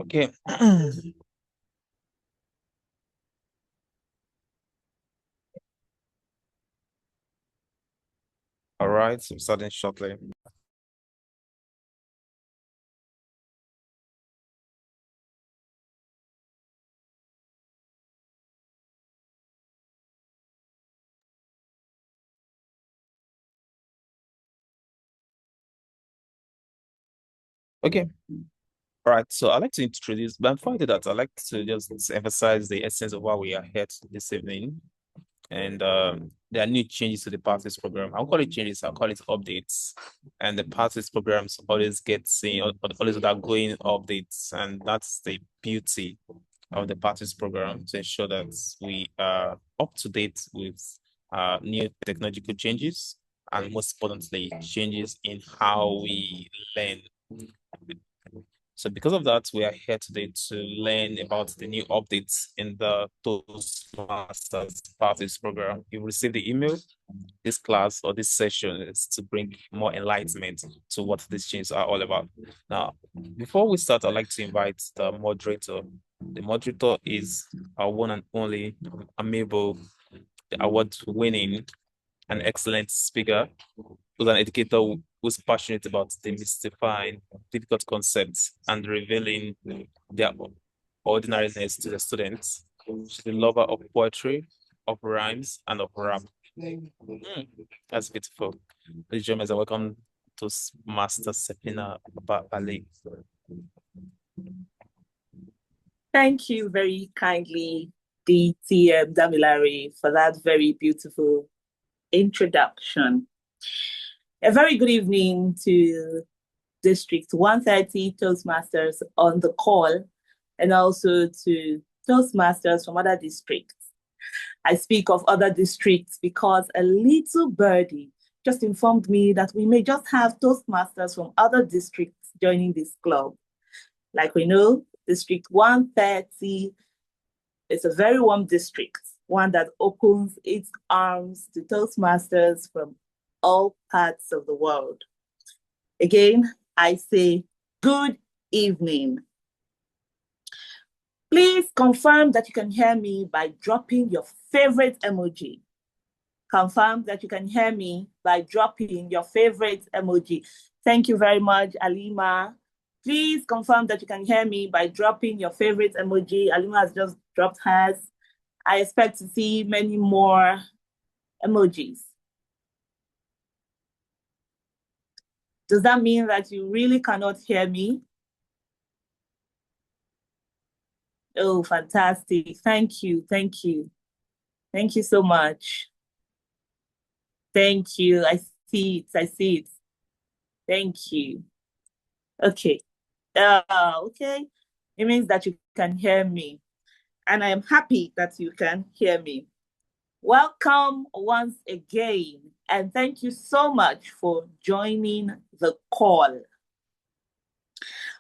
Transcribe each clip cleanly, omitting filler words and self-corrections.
Okay. All right, so starting shortly. Okay. All right, so I'd like to introduce, but before I do that, I'd like to just emphasize the essence of why we are here this evening. And there are new changes to the Pathways program. I'll call it changes, I'll call it updates. And the Pathways programs always get seen, always undergoing updates. And that's the beauty of the Pathways program, to ensure that we are up to date with new technological changes, and most importantly, changes in how we learn. So because of that, we are here today to learn about the new updates in the Toastmasters Pathways program. You received the email. This class or this session is to bring more enlightenment to what these changes are all about. Now, before we start, I'd like to invite the moderator. The moderator is our one and only amiable, award-winning, and excellent speaker, who's an educator who's passionate about demystifying difficult concepts and revealing their ordinariness to the students. She's a lover of poetry, of rhymes, and of rap. That's beautiful. Ladies and gentlemen, welcome to Master Sepina Babali. Thank you very kindly, DTM Damilare, for that very beautiful introduction. A very good evening to District 130 Toastmasters on the call, and also to Toastmasters from other districts. I speak of other districts because a little birdie just informed me that we may just have Toastmasters from other districts joining this club. Like we know, District 130 is a very warm district, one that opens its arms to Toastmasters from all parts of the world. Again, I say good evening. Please confirm that you can hear me by dropping your favorite emoji. Confirm that you can hear me by dropping your favorite emoji. Thank you very much, Alima. Please confirm that you can hear me by dropping your favorite emoji. Alima has just dropped hers. I expect to see many more emojis. Does that mean that you really cannot hear me? Oh, fantastic. Thank you. Thank you. Thank you so much. Thank you. I see it. I see it. Thank you. Okay. Okay. It means that you can hear me. And I am happy that you can hear me. Welcome once again. And thank you so much for joining the call.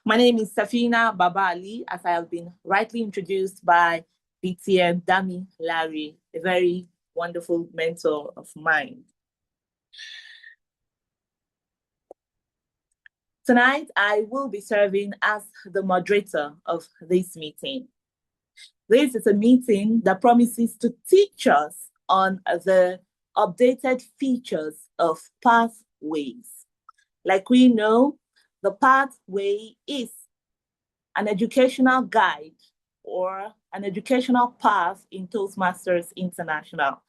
My name is Safina Babali, as I have been rightly introduced by BTM Dami Larry, a very wonderful mentor of mine. Tonight, I will be serving as the moderator of this meeting. This is a meeting that promises to teach us on the updated features of Pathways. Like we know, the Pathway is an educational guide or an educational path in Toastmasters International.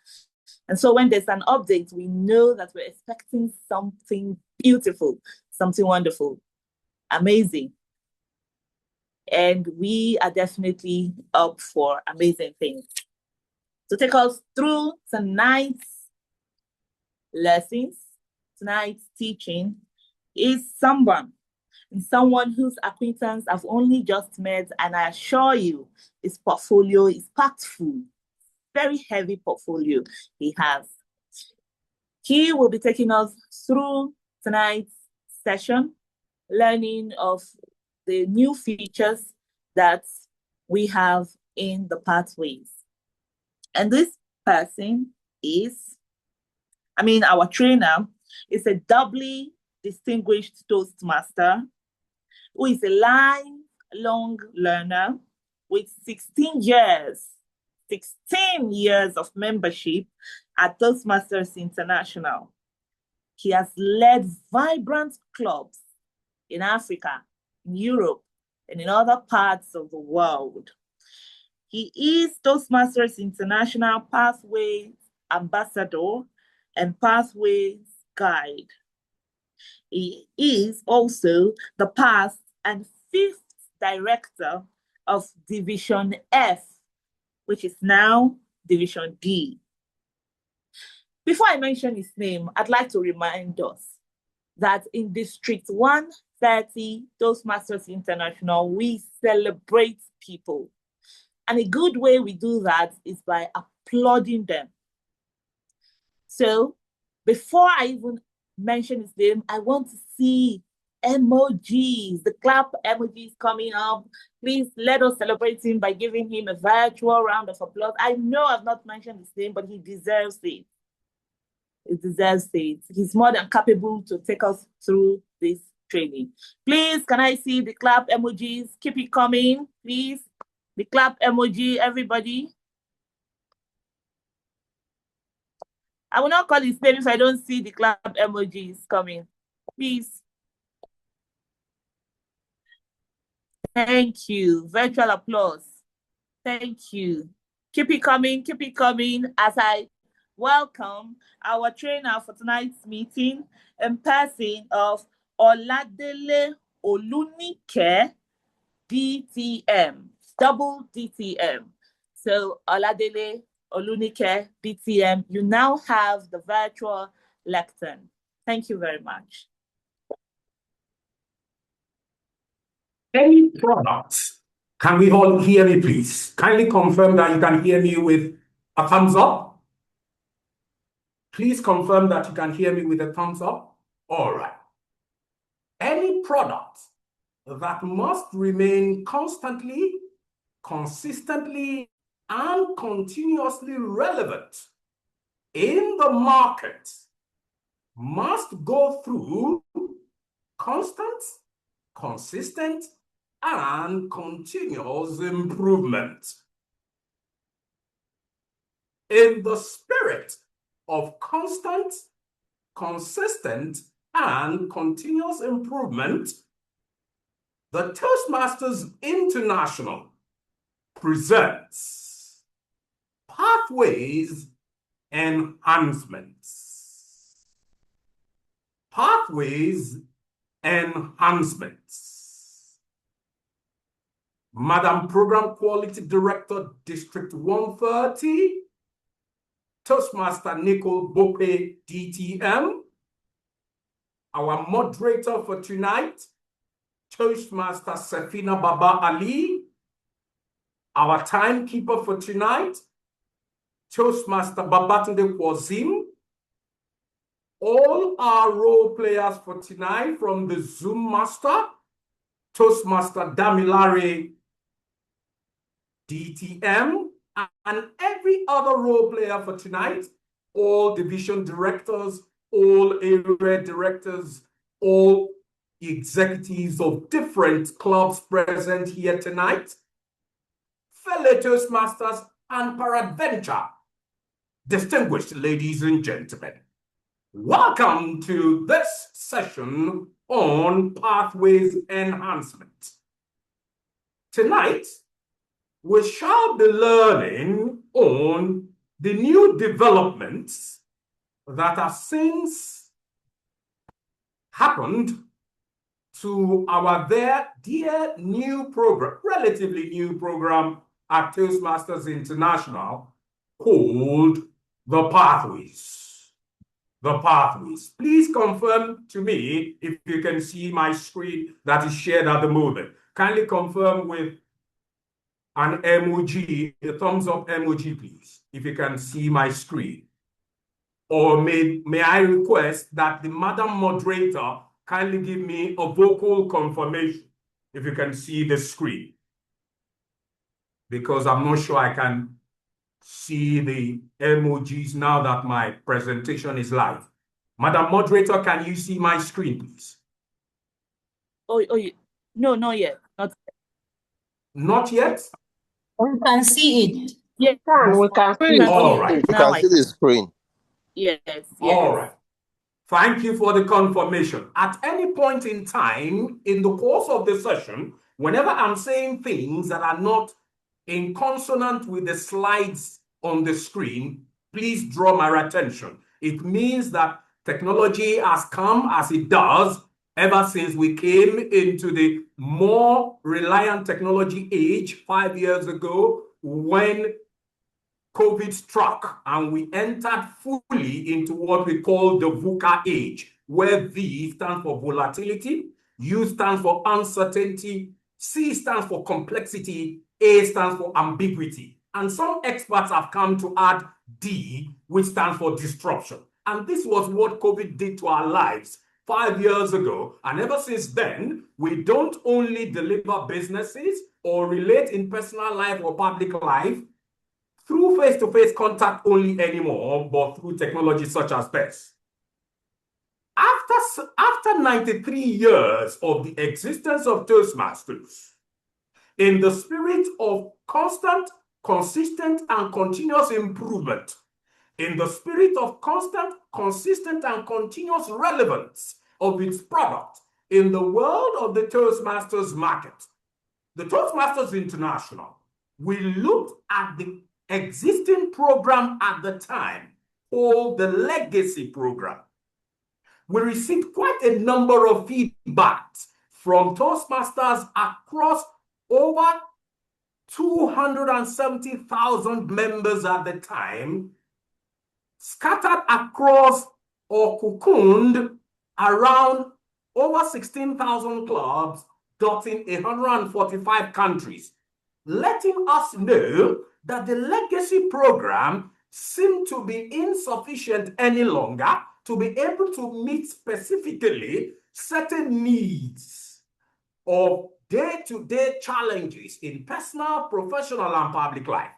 And so when there's an update, we know that we're expecting something beautiful, something wonderful, amazing. And we are definitely up for amazing things. To take us through tonight's lessons, tonight's teaching, is someone whose acquaintance I've only just met, and I assure you, his portfolio is packed full. Very heavy portfolio he has. He will be taking us through tonight's session, learning of the new features that we have in the Pathways. And this person is, our trainer is a doubly distinguished Toastmaster who is a lifelong learner with 16 years of membership at Toastmasters International. He has led vibrant clubs in Africa, in Europe, and in other parts of the world. He is Toastmasters International Pathways Ambassador and Pathways Guide. He is also the past and fifth director of Division F, which is now Division D. Before I mention his name, I'd like to remind us that in District 130 Toastmasters International, we celebrate people. And a good way we do that is by applauding them. So before I even mention his name, I want to see emojis, the clap emojis coming up. Please let us celebrate him by giving him a virtual round of applause. I know I've not mentioned his name, but he deserves it. He deserves it. He's more than capable to take us through this training. Please, can I see the clap emojis? Keep it coming, please. The clap emoji, everybody. I will not call his name if I don't see the clap emojis coming. Please. Thank you. Virtual applause. Thank you. Keep it coming as I welcome our trainer for tonight's meeting in person of Oladele Olunike, DTM, double DTM. So Oladele Olunike, DTM, you now have the virtual lectern. Thank you very much. Any products? Can we all hear me, please? Kindly confirm that you can hear me with a thumbs up. Please confirm that you can hear me with a thumbs up. All right. Any product that must remain constantly, consistently, and continuously relevant in the market must go through constant, consistent, and continuous improvement. In the spirit of constant, consistent, and continuous improvement, the Toastmasters International presents Pathways Enhancements. Pathways Enhancements. Madam Program Quality Director, District 130, Toastmaster Nicole Bope, DTM. Our moderator for tonight, Toastmaster Safina Baba Ali. Our timekeeper for tonight, Toastmaster Babatunde Kwazim. All our role players for tonight from the Zoom Master, Toastmaster Damilare, DTM, and every other role player for tonight, all division directors, all area directors, all executives of different clubs present here tonight, fellow Toastmasters, and peradventure, distinguished ladies and gentlemen. Welcome to this session on Pathways Enhancement. Tonight, we shall be learning on the new developments that have since happened to our dear new program, relatively new program at Toastmasters International called The Pathways. The Pathways. Please confirm to me if you can see my screen that is shared at the moment. Kindly confirm with an emoji, a thumbs up emoji, please, if you can see my screen. Or may I request that the Madam Moderator kindly give me a vocal confirmation if you can see the screen. Because I'm not sure I can see the emojis now that my presentation is live. Madam Moderator, can you see my screen, please? Oh, no, not yet. Not Not yet? We can see it. Yes, We can see it. All right. You now can see the screen. Yes, yes. All right. Thank you for the confirmation. At any point in time in the course of the session, whenever I'm saying things that are not in consonant with the slides on the screen, please draw my attention. It means that technology has come as it does ever since we came into the more reliant technology age 5 years ago when COVID struck and we entered fully into what we call the VUCA age, where V stands for volatility, U stands for uncertainty, C stands for complexity, A stands for ambiguity. And some experts have come to add D, which stands for disruption. And this was what COVID did to our lives 5 years ago. And ever since then, we don't only deliver businesses or relate in personal life or public life through face-to-face contact only anymore, but through technology such as this. After 93 years of the existence of Toastmasters, in the spirit of constant, consistent, and continuous improvement, in the spirit of constant, consistent, and continuous relevance of its product in the world of the Toastmasters market, the Toastmasters International, we looked at the existing program at the time called the Legacy Program. We received quite a number of feedbacks from Toastmasters across over 270,000 members at the time, scattered across or cocooned around over 16,000 clubs, dotting 145 countries, letting us know that the legacy program seemed to be insufficient any longer to be able to meet specifically certain needs of day-to-day challenges in personal, professional, and public life.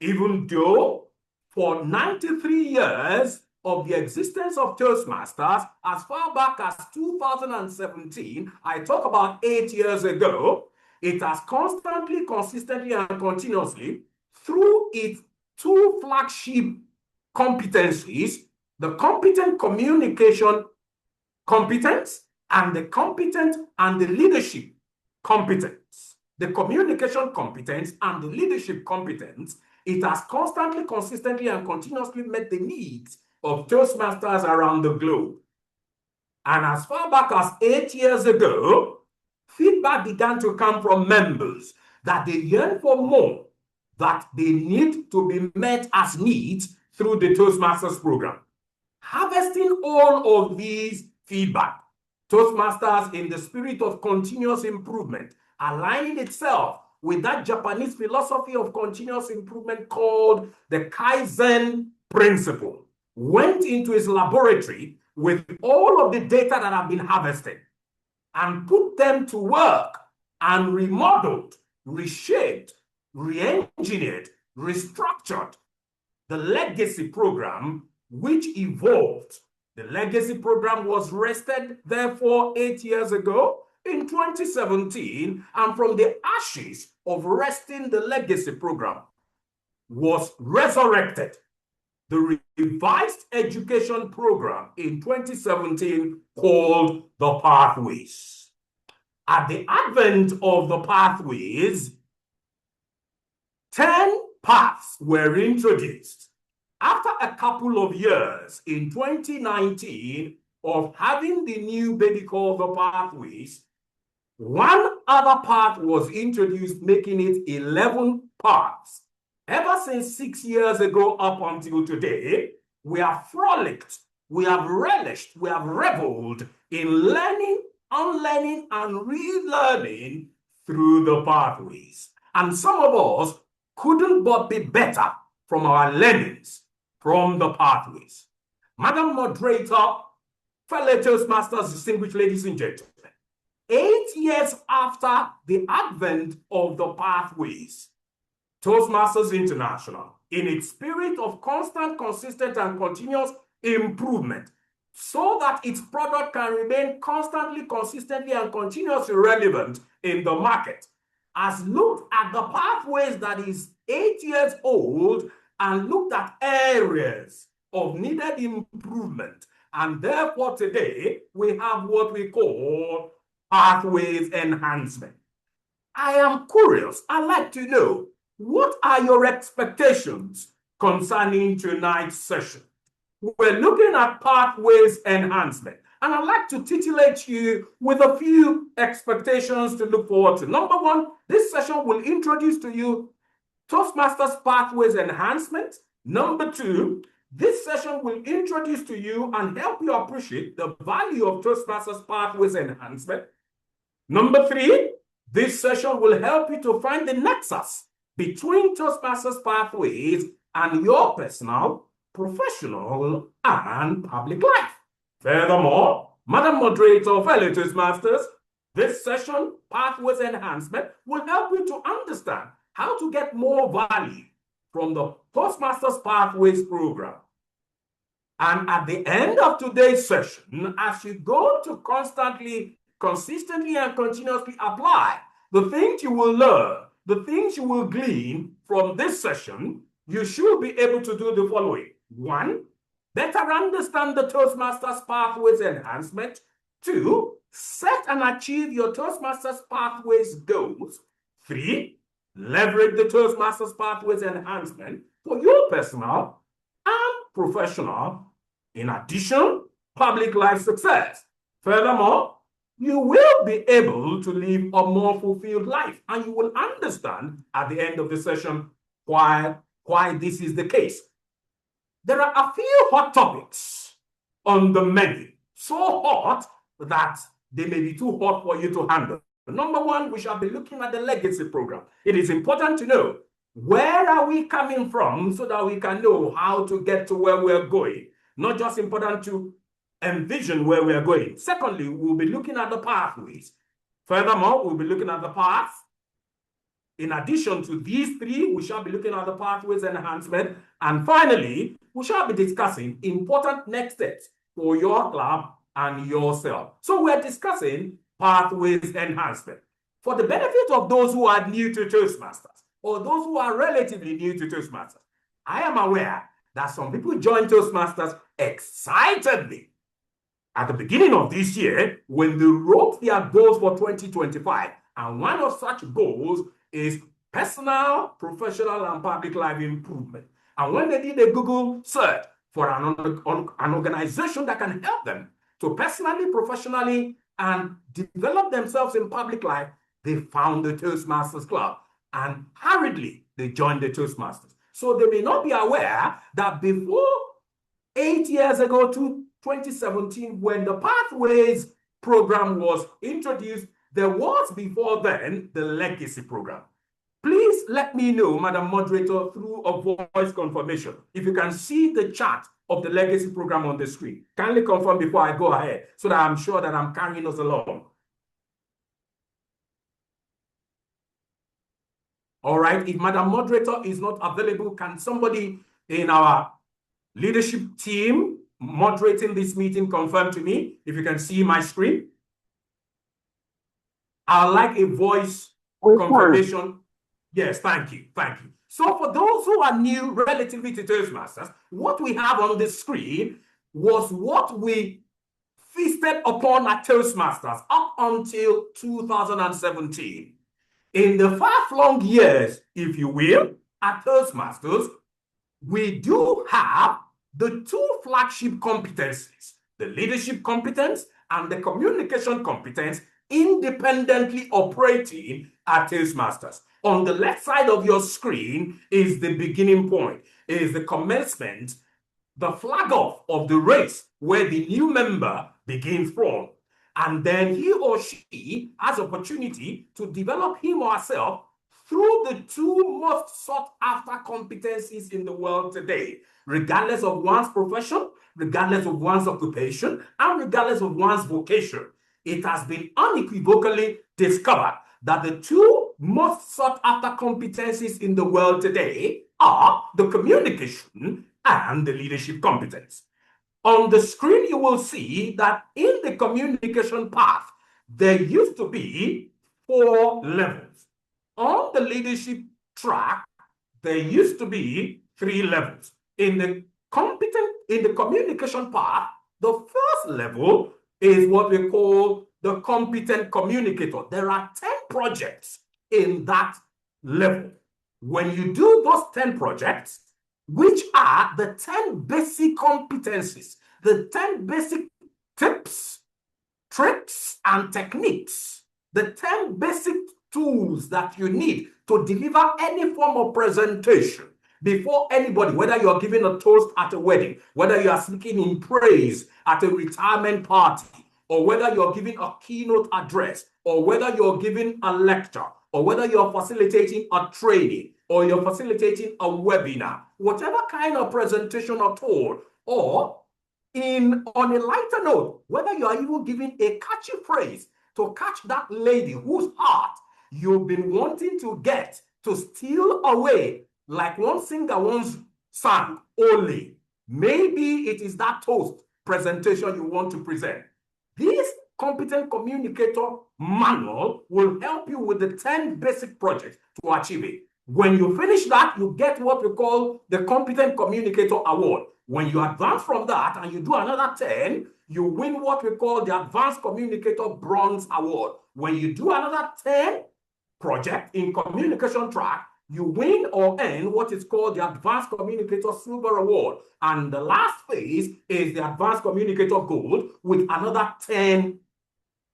Even though for 93 years of the existence of Toastmasters, as far back as 2017, I talk about 8 years ago, it has constantly, consistently, and continuously, through its two flagship competencies, the competent communication competence and the competent and the leadership competence. The communication competence and the leadership competence, it has constantly, consistently, and continuously met the needs of Toastmasters around the globe. And as far back as 8 years ago, feedback began to come from members that they yearn for more, that they need to be met as needs through the Toastmasters program. Harvesting all of these feedback, Toastmasters, in the spirit of continuous improvement, aligning itself with that Japanese philosophy of continuous improvement called the Kaizen principle, went into its laboratory with all of the data that have been harvested and put them to work and remodeled, reshaped, re-engineered, restructured the legacy program, which evolved. The legacy program was rested, therefore, 8 years ago in 2017, and from the ashes of resting the legacy program was resurrected the revised education program in 2017 called the Pathways. At the advent of the Pathways, 10 paths were introduced. After a couple of years in 2019 of having the new baby called the Pathways, one other path was introduced, making it 11 paths. Ever since 6 years ago up until today, we have frolicked, we have relished, we have reveled in learning, unlearning, and relearning through the Pathways. And some of us couldn't but be better from our learnings from the Pathways. Madam Moderator, fellow Toastmasters, distinguished ladies and gentlemen, 8 years after the advent of the Pathways, Toastmasters International, in its spirit of constant, consistent, and continuous improvement, so that its product can remain constantly, consistently, and continuously relevant in the market, has looked at the pathways that is 8 years old and looked at areas of needed improvement. And therefore, today, we have what we call pathways enhancement. I am curious. I'd like to know, what are your expectations concerning tonight's session? We're looking at pathways enhancement, and I'd like to titillate you with a few expectations to look forward to. Number one, this session will introduce to you Toastmasters Pathways Enhancement. Number two, this session will introduce to you and help you appreciate the value of Toastmasters Pathways Enhancement. Number three, this session will help you to find the nexus between Toastmasters Pathways and your personal, professional, and public life. Furthermore, Madam Moderator, fellow Toastmasters, this session, Pathways Enhancement, will help you to understand how to get more value from the Toastmasters Pathways program. And at the end of today's session, as you go to constantly, consistently, and continuously apply the things you will learn, the things you will glean from this session, you should be able to do the following. One, better understand the Toastmasters Pathways Enhancement. Two, set and achieve your Toastmasters Pathways goals. Three, leverage the Toastmasters Pathways Enhancement for your personal and professional, in addition, public life success. Furthermore, you will be able to live a more fulfilled life, and you will understand at the end of the session why this is the case. There are a few hot topics on the menu, so hot that they may be too hot for you to handle. Number one, we shall be looking at the legacy program. It is important to know, where are we coming from so that we can know how to get to where we're going. Not just important to envision where we're going. Secondly, we'll be looking at the pathways. Furthermore, we'll be looking at the paths. In addition to these three, we shall be looking at the pathways enhancement. And finally, we shall be discussing important next steps for your club and yourself. So we're discussing pathways enhancement. For the benefit of those who are new to Toastmasters, or those who are relatively new to Toastmasters, I am aware that some people join Toastmasters excitedly at the beginning of this year when they wrote their goals for 2025. And one of such goals is personal, professional, and public life improvement. And when they did a Google search for an organization that can help them to personally, professionally, and develop themselves in public life, they found the Toastmasters Club. And hurriedly, they joined the Toastmasters. So they may not be aware that before 8 years ago to 2017, when the Pathways program was introduced, there was before then the Legacy program. Please let me know, Madam Moderator, through a voice confirmation, if you can see the chart of the Legacy program on the screen. Kindly confirm before I go ahead, so that I'm sure that I'm carrying us along. All right, if Madam Moderator is not available, can somebody in our leadership team moderating this meeting confirm to me if you can see my screen? I'd like a voice confirmation. Yes, thank you, thank you. So for those who are new relatively to Toastmasters, what we have on the screen was what we feasted upon at Toastmasters up until 2017. In the far-flung years, if you will, at Toastmasters, we do have the two flagship competencies, the leadership competence and the communication competence, independently operating at Toastmasters. On the left side of your screen is the beginning point, is the commencement, the flag off of the race where the new member begins from. And then he or she has opportunity to develop him or herself through the two most sought after competencies in the world today, regardless of one's profession, regardless of one's occupation, and regardless of one's vocation. It has been unequivocally discovered that the two most sought after competencies in the world today are the communication and the leadership competence. On the screen, you will see that in the communication path, there used to be 4 levels. On the leadership track, there used to be 3 levels. In the communication part, the first level is what we call the competent communicator. There are 10 projects in that level. When you do those 10 projects, which are the 10 basic competencies, the 10 basic tips, tricks, and techniques, the 10 basic tools that you need to deliver any form of presentation before anybody, whether you're giving a toast at a wedding, whether you are speaking in praise at a retirement party, or whether you're giving a keynote address, or whether you're giving a lecture, or whether you're facilitating a training, or you're facilitating a webinar, whatever kind of presentation at all, or on a lighter note, whether you are even giving a catchy phrase to catch that lady whose heart you've been wanting to get to steal away, like one singer once sang, only. Maybe it is that toast presentation you want to present. This competent communicator manual will help you with the 10 basic projects to achieve it. When you finish that, you get what we call the Competent Communicator Award. When you advance from that and you do another 10, you win what we call the Advanced Communicator Bronze Award. When you do another 10 projects in communication track, you win or earn what is called the Advanced Communicator Silver Award. And the last phase is the Advanced Communicator Gold with another 10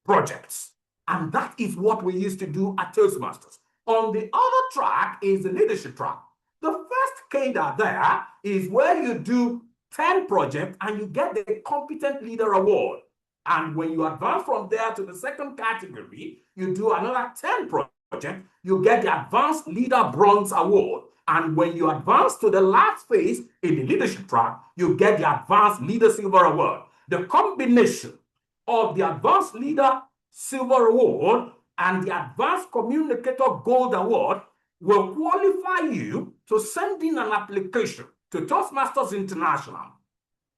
projects. And that is what we used to do at Toastmasters. On the other track is the leadership track. The first cadre there is where you do 10 projects and you get the Competent Leader Award. And when you advance from there to the second category, you do another 10 projects, you get the Advanced Leader Bronze Award. And when you advance to the last phase in the leadership track, you get the Advanced Leader Silver Award. The combination of the Advanced Leader Silver Award and the Advanced Communicator Gold Award will qualify you to send in an application to Toastmasters International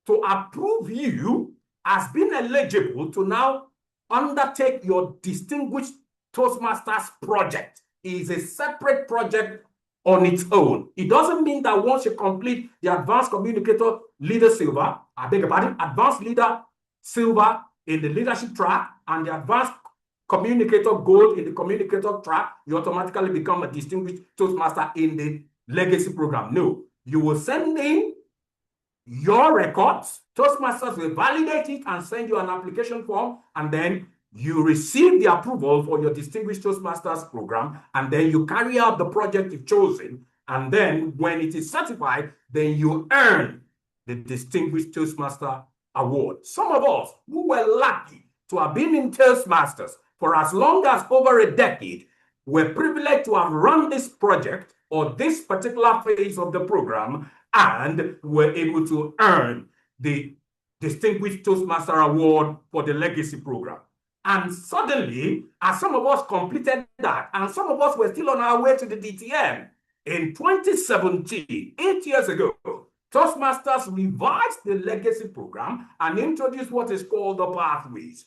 to approve you as being eligible to now undertake your Distinguished Toastmasters project. It is a separate project on its own. It doesn't mean that once you complete the Advanced Communicator Leader Silver, Advanced Leader Silver in the leadership track and the Advanced Communicator Gold in the communicator track, you automatically become a Distinguished Toastmaster in the legacy program. No, you will send in your records, Toastmasters will validate it and send you an application form, and then you receive the approval for your Distinguished Toastmasters program, and then you carry out the project you've chosen, and then when it is certified, then you earn the Distinguished Toastmaster Award. Some of us who were lucky to have been in Toastmasters for as long as over a decade were privileged to have run this project or this particular phase of the program and were able to earn the Distinguished Toastmaster Award for the Legacy Program. And suddenly, as some of us completed that, and some of us were still on our way to the DTM, in 2017, 8 years ago, Toastmasters revised the Legacy Program and introduced what is called the Pathways.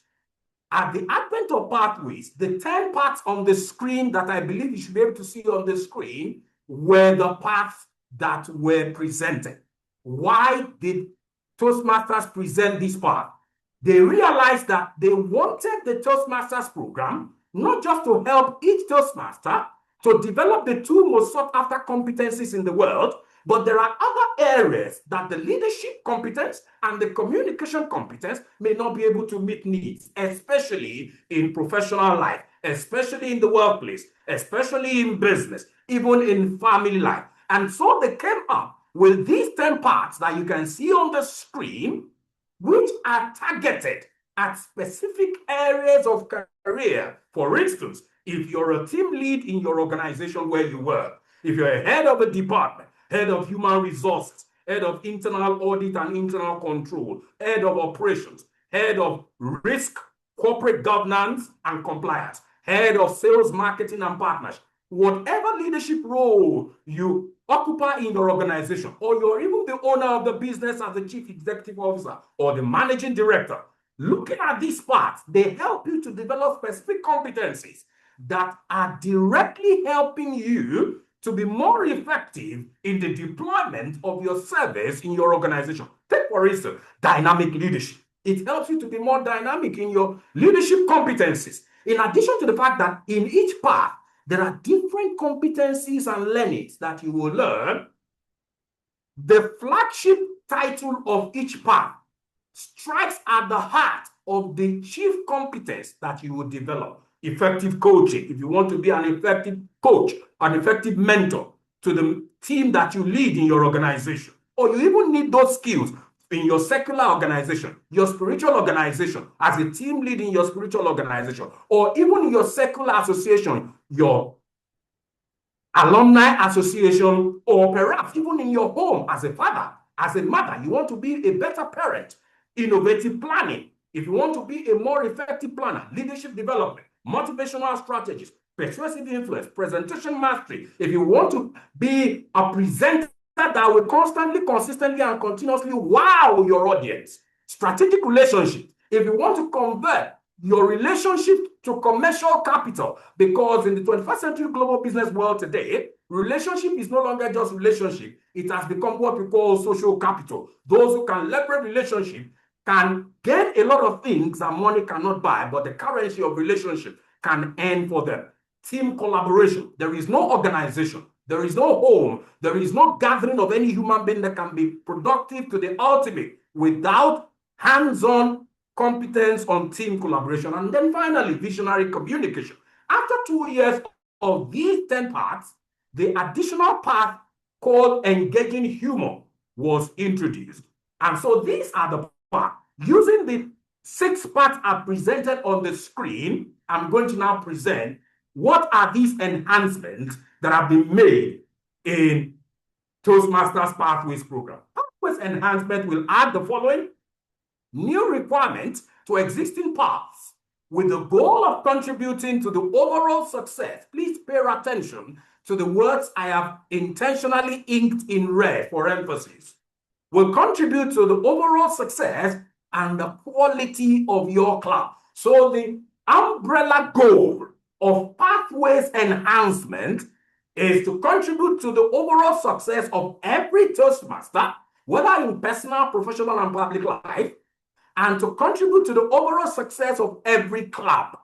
At the advent of Pathways, the 10 parts on the screen that I believe you should be able to see on the screen were the paths that were presented. Why did Toastmasters present this path? They realized that they wanted the Toastmasters program not just to help each Toastmaster to develop the 2 most sought after competencies in the world, but there are other areas that the leadership competence and the communication competence may not be able to meet needs, especially in professional life, especially in the workplace, especially in business, even in family life. And so they came up with these 10 parts that you can see on the screen, which are targeted at specific areas of career. For instance, if you're a team lead in your organization where you work, if you're a head of a department, head of human resources, head of internal audit and internal control, head of operations, head of risk, corporate governance and compliance, head of sales, marketing and partnership, whatever leadership role you occupy in your organization, or you're even the owner of the business as the chief executive officer or the managing director, looking at these parts, they help you to develop specific competencies that are directly helping you to be more effective in the deployment of your service in your organization. Take, for instance, dynamic leadership. It helps you to be more dynamic in your leadership competencies. In addition to the fact that in each path, there are different competencies and learnings that you will learn, the flagship title of each path strikes at the heart of the chief competence that you will develop. Effective coaching. If you want to be an effective coach, an effective mentor to the team that you lead in your organization, or you even need those skills in your secular organization, your spiritual organization, as a team lead in your spiritual organization, or even in your secular association, your alumni association, or perhaps even in your home as a father, as a mother, you want to be a better parent. Innovative planning. If you want to be a more effective planner, leadership development, motivational strategies, persuasive influence, presentation mastery. If you want to be a presenter that will constantly, consistently, and continuously wow your audience, strategic relationship. If you want to convert your relationship to commercial capital, because in the 21st century global business world today, relationship is no longer just relationship. It has become what we call social capital. Those who can leverage relationship can get a lot of things that money cannot buy, but the currency of relationship can earn for them. Team collaboration. There is no organization, there is no home, there is no gathering of any human being that can be productive to the ultimate without hands-on competence on team collaboration. And then finally, visionary communication. After 2 years of these 10 parts, the additional part called engaging humor was introduced. And so these are the parts. Using the 6 parts are presented on the screen, I'm going to now present what are these enhancements that have been made in Toastmasters Pathways program. Pathways enhancement will add the following: new requirements to existing paths with the goal of contributing to the overall success. Please pay attention to the words I have intentionally inked in red for emphasis. Will contribute to the overall success and the quality of your club. So the umbrella goal of Pathways enhancement is to contribute to the overall success of every Toastmaster, whether in personal, professional, and public life, and to contribute to the overall success of every club.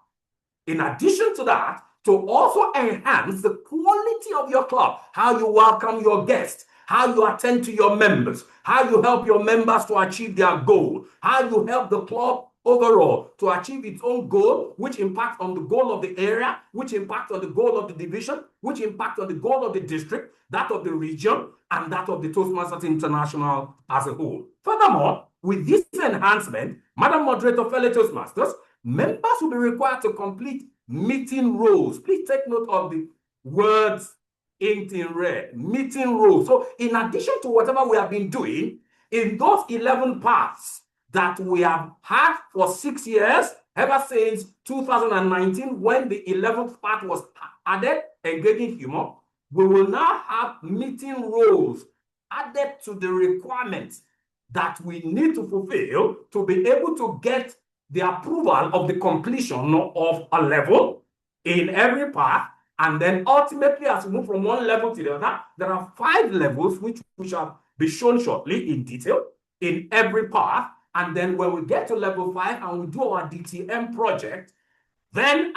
In addition to that, to also enhance the quality of your club, how you welcome your guests, how you attend to your members, how you help your members to achieve their goal, how you help the club overall to achieve its own goal, which impacts on the goal of the area, which impacts on the goal of the division, which impacts on the goal of the district, that of the region, and that of the Toastmasters International as a whole. Furthermore, with this enhancement, Madam Moderator, fellow Toastmasters, members will be required to complete meeting roles. Please take note of the words inked in red, meeting roles. So in addition to whatever we have been doing, in those 11 paths that we have had for 6 years, ever since 2019, when the 11th part was added, engaging humor, we will now have meeting roles added to the requirements that we need to fulfill to be able to get the approval of the completion of a level in every path. And then ultimately, as we move from one level to the other, there are 5 levels which we shall be shown shortly in detail in every path. And then when we get to level 5 and we do our DTM project, then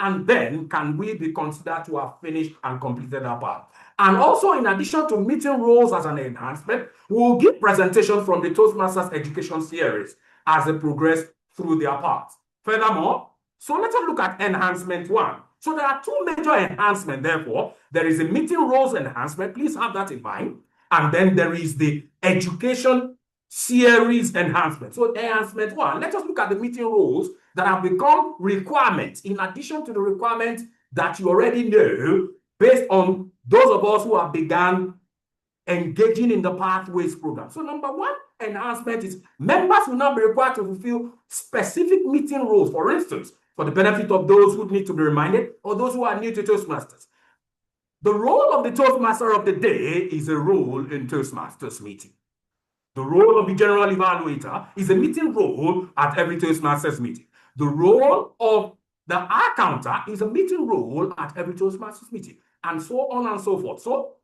can we be considered to have finished and completed our path. And also, in addition to meeting roles as an enhancement, we will give presentations from the Toastmasters education series as they progress through their paths. Furthermore, so let us look at enhancement 1. So there are 2 major enhancements, therefore. There is a meeting roles enhancement, please have that in mind. And then there is the education series enhancement. So enhancement 1, let us look at the meeting roles that have become requirements, in addition to the requirements that you already know, based on those of us who have begun engaging in the Pathways program. So number 1 enhancement is members will now be required to fulfill specific meeting roles. For instance, for the benefit of those who need to be reminded or those who are new to Toastmasters, the role of the Toastmaster of the day is a role in Toastmasters meeting. The role of the general evaluator is a meeting role at every Toastmasters meeting. The role of The R counter is a meeting role at every Toastmasters meeting, and so on and so forth. So,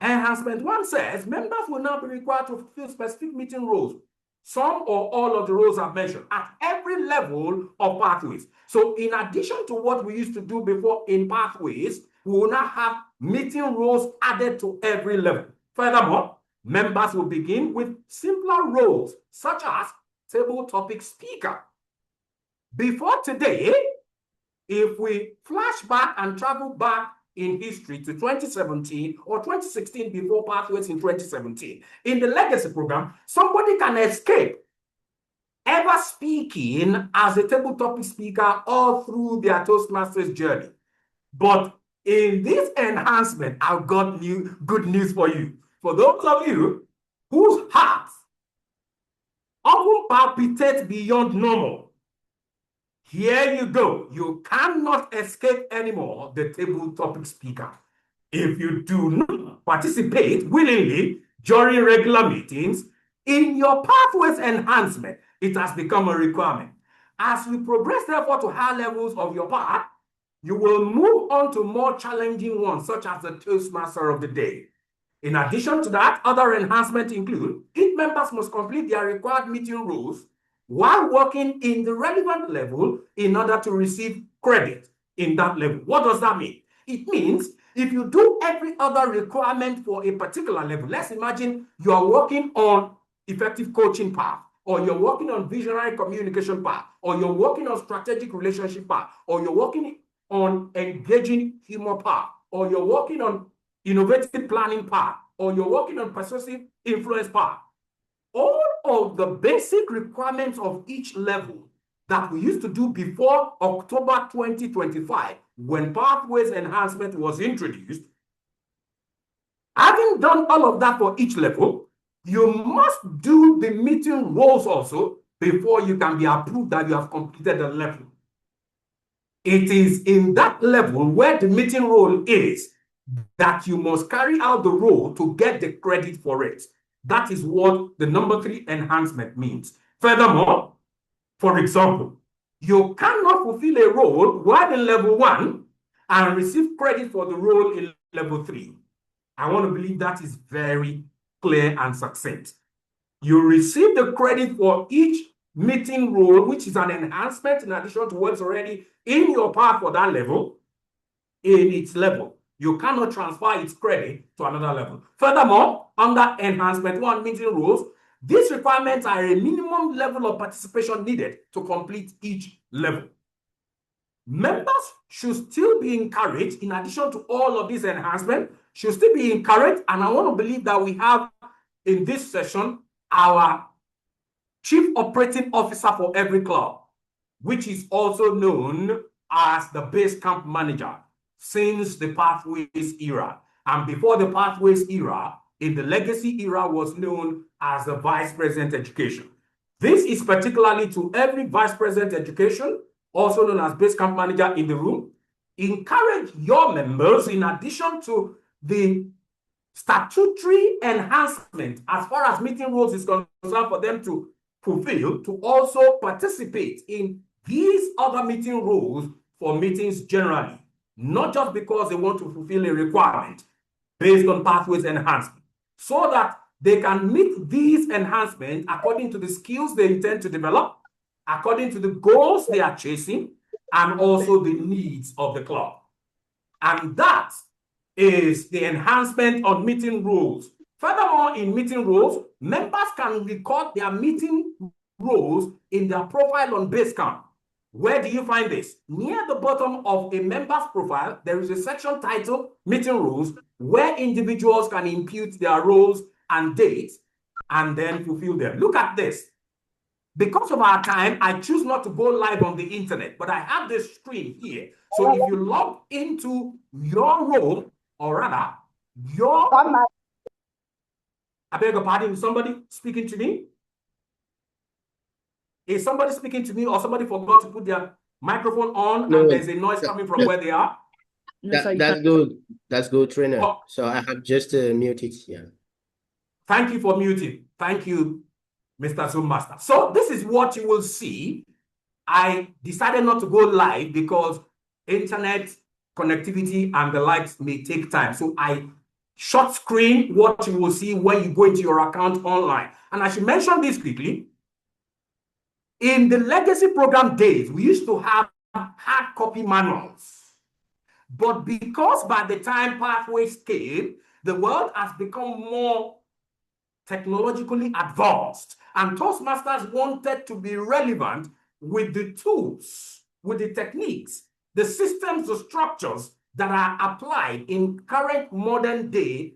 enhancement 1 says members will now be required to fulfill specific meeting roles, some or all of the roles I've mentioned, at every level of pathways. So, in addition to what we used to do before in pathways, we will now have meeting roles added to every level. Furthermore, members will begin with simpler roles, such as table topic speaker. Before today, if we flash back and travel back in history to 2017 or 2016 before Pathways in 2017, in the legacy program, somebody can escape ever speaking as a table topic speaker all through their Toastmasters journey. But in this enhancement, I've got good news for you. For those of you whose hearts often palpitate beyond normal, here you go. You cannot escape anymore the table topic speaker. If you do not participate willingly during regular meetings, in your Pathways enhancement, it has become a requirement. As you progress, therefore, to higher levels of your path, you will move on to more challenging ones, such as the Toastmaster of the Day. In addition to that, other enhancements include each members must complete their required meeting rules while working in the relevant level in order to receive credit in that level. What does that mean? It means if you do every other requirement for a particular level, let's imagine you are working on effective coaching path, or you're working on visionary communication path, or you're working on strategic relationship path, or you're working on engaging humor path, or you're working on innovative planning path, or you're working on persuasive influence path. All of the basic requirements of each level that we used to do before October 2025, when Pathways Enhancement was introduced, having done all of that for each level, you must do the meeting roles also before you can be approved that you have completed the level. It is in that level where the meeting role is that you must carry out the role to get the credit for it. That is what the number 3 enhancement means. Furthermore, for example, you cannot fulfill a role while in level 1 and receive credit for the role in level 3. I want to believe that is very clear and succinct. You receive the credit for each meeting role, which is an enhancement in addition to what's already in your path for that level, in its level. You cannot transfer its credit to another level. Furthermore, under enhancement 1 meeting rules, these requirements are a minimum level of participation needed to complete each level. Members should still be encouraged, in addition to all of these enhancements, should still be encouraged, and I want to believe that we have in this session our Chief Operating Officer for every club, which is also known as the Base Camp Manager, since the Pathways era. And before the Pathways era, in the legacy era, was known as the Vice President Education. This is particularly to every Vice President Education, also known as Base Camp Manager in the room. Encourage your members, in addition to the statutory enhancement as far as meeting roles is concerned for them to fulfill, to also participate in these other meeting roles for meetings generally, not just because they want to fulfill a requirement based on Pathways enhancement, so that they can meet these enhancements according to the skills they intend to develop, according to the goals they are chasing, and also the needs of the club. And that is the enhancement on meeting rules. Furthermore, in meeting rules, members can record their meeting roles in their profile on Basecamp. Where do you find this? Near the bottom of a member's profile, there is a section titled Meeting Rules, where individuals can impute their roles and dates and then fulfill them. Look at this. Because of our time, I choose not to go live on the internet, but I have this screen here. So if you log into your role, or rather, your... I beg your pardon, is somebody speaking to me? Is somebody speaking to me, or somebody forgot to put their microphone on and there's a noise coming from where they are? That's good. That's good, trainer. Oh. So I have just muted here. Thank you for muting. Thank you, Mr. Zoom Master. So this is what you will see I decided not to go live because internet connectivity and the likes may take time. So I short screen what you will see when you go into your account online. And I should mention this quickly. In the legacy program days, we used to have hard copy manuals. But because by the time Pathways came, the world has become more technologically advanced, and Toastmasters wanted to be relevant with the tools, with the techniques, the systems, the structures that are applied in current modern day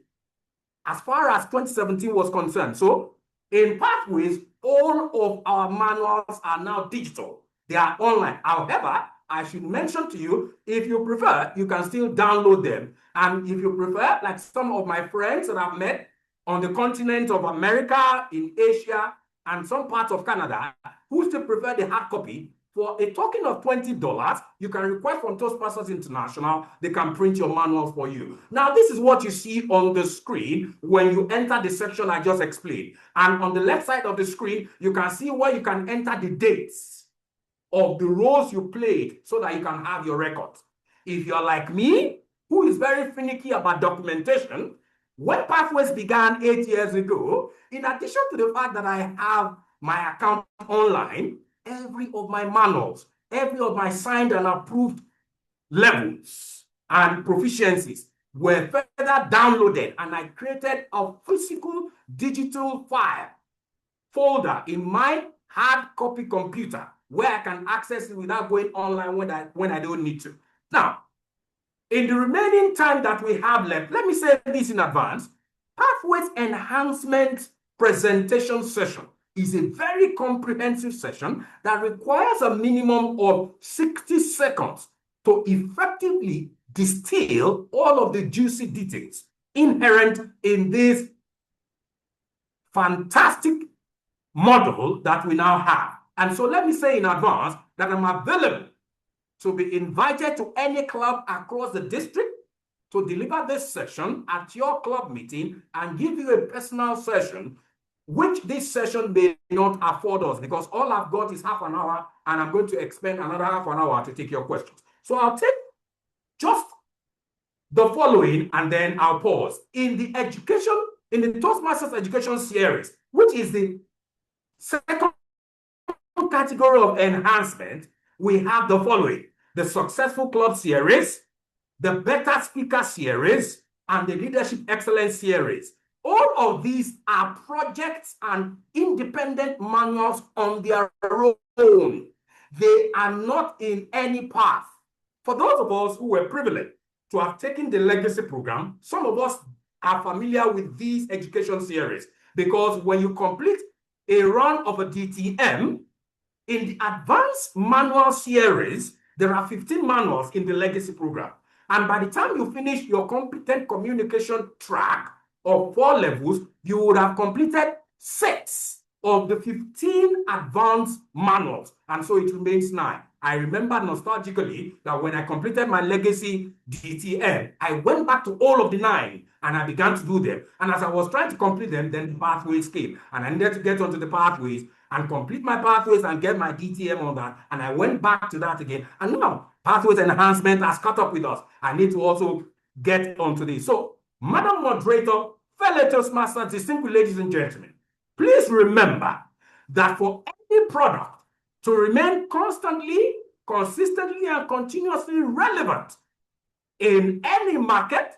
as far as 2017 was concerned. So in Pathways, all of our manuals are now digital. They are online. However, I should mention to you, if you prefer, you can still download them. And if you prefer, like some of my friends that I've met on the continent of America, in Asia, and some parts of Canada, who still prefer the hard copy, for a token of $20, you can request from Toastmasters International. They can print your manual for you. Now, this is what you see on the screen when you enter the section I just explained. And on the left side of the screen, you can see where you can enter the dates of the roles you played so that you can have your record. If you're like me, who is very finicky about documentation, when Pathways began 8 years ago, in addition to the fact that I have my account online, every of my manuals, every of my signed and approved levels and proficiencies were further downloaded, and I created a physical digital file folder in my hard copy computer where I can access it without going online when I don't need to. Now, in the remaining time that we have left, let me say this in advance. Pathways Enhancement Presentation Session is a very comprehensive session that requires a minimum of 60 seconds to effectively distill all of the juicy details inherent in this fantastic model that we now have. And so let me say in advance that I'm available to be invited to any club across the district to deliver this session at your club meeting and give you a personal session, which this session may not afford us because all I've got is half an hour and I'm going to expend another half an hour to take your questions. So I'll take just the following and then I'll pause. In the Toastmasters Education Series, which is the second category of enhancement, we have the following: the Successful Club Series, the Better Speaker Series, and the Leadership Excellence Series. All of these are projects and independent manuals on their own. They are not in any path. For those of us who were privileged to have taken the legacy program, some of us are familiar with these education series because when you complete a run of a DTM, in the advanced manual series, there are 15 manuals in the legacy program. And by the time you finish your competent communication track of 4 levels, you would have completed 6 of the 15 advanced manuals. And so it remains 9. I remember nostalgically that when I completed my legacy DTM, I went back to all of the 9 and I began to do them. And as I was trying to complete them, then the pathways came. And I needed to get onto the pathways and complete my pathways and get my DTM on that. And I went back to that again. And now Pathways Enhancement has caught up with us. I need to also get onto this. So, Madam Moderator, fellow Toastmasters, distinguished ladies and gentlemen, please remember that for any product to remain constantly, consistently, and continuously relevant in any market,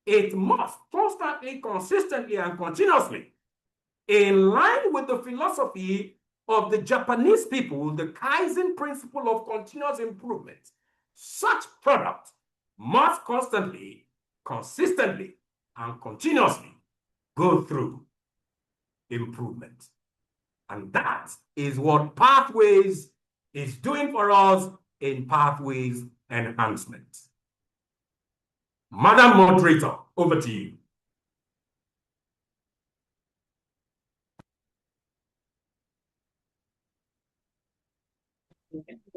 it must constantly, consistently, and continuously, in line with the philosophy of the Japanese people, the Kaizen principle of continuous improvement, such product must constantly, consistently, and continuously go through improvement. And that is what Pathways is doing for us in Pathways Enhancement. Madam Moderator, over to you.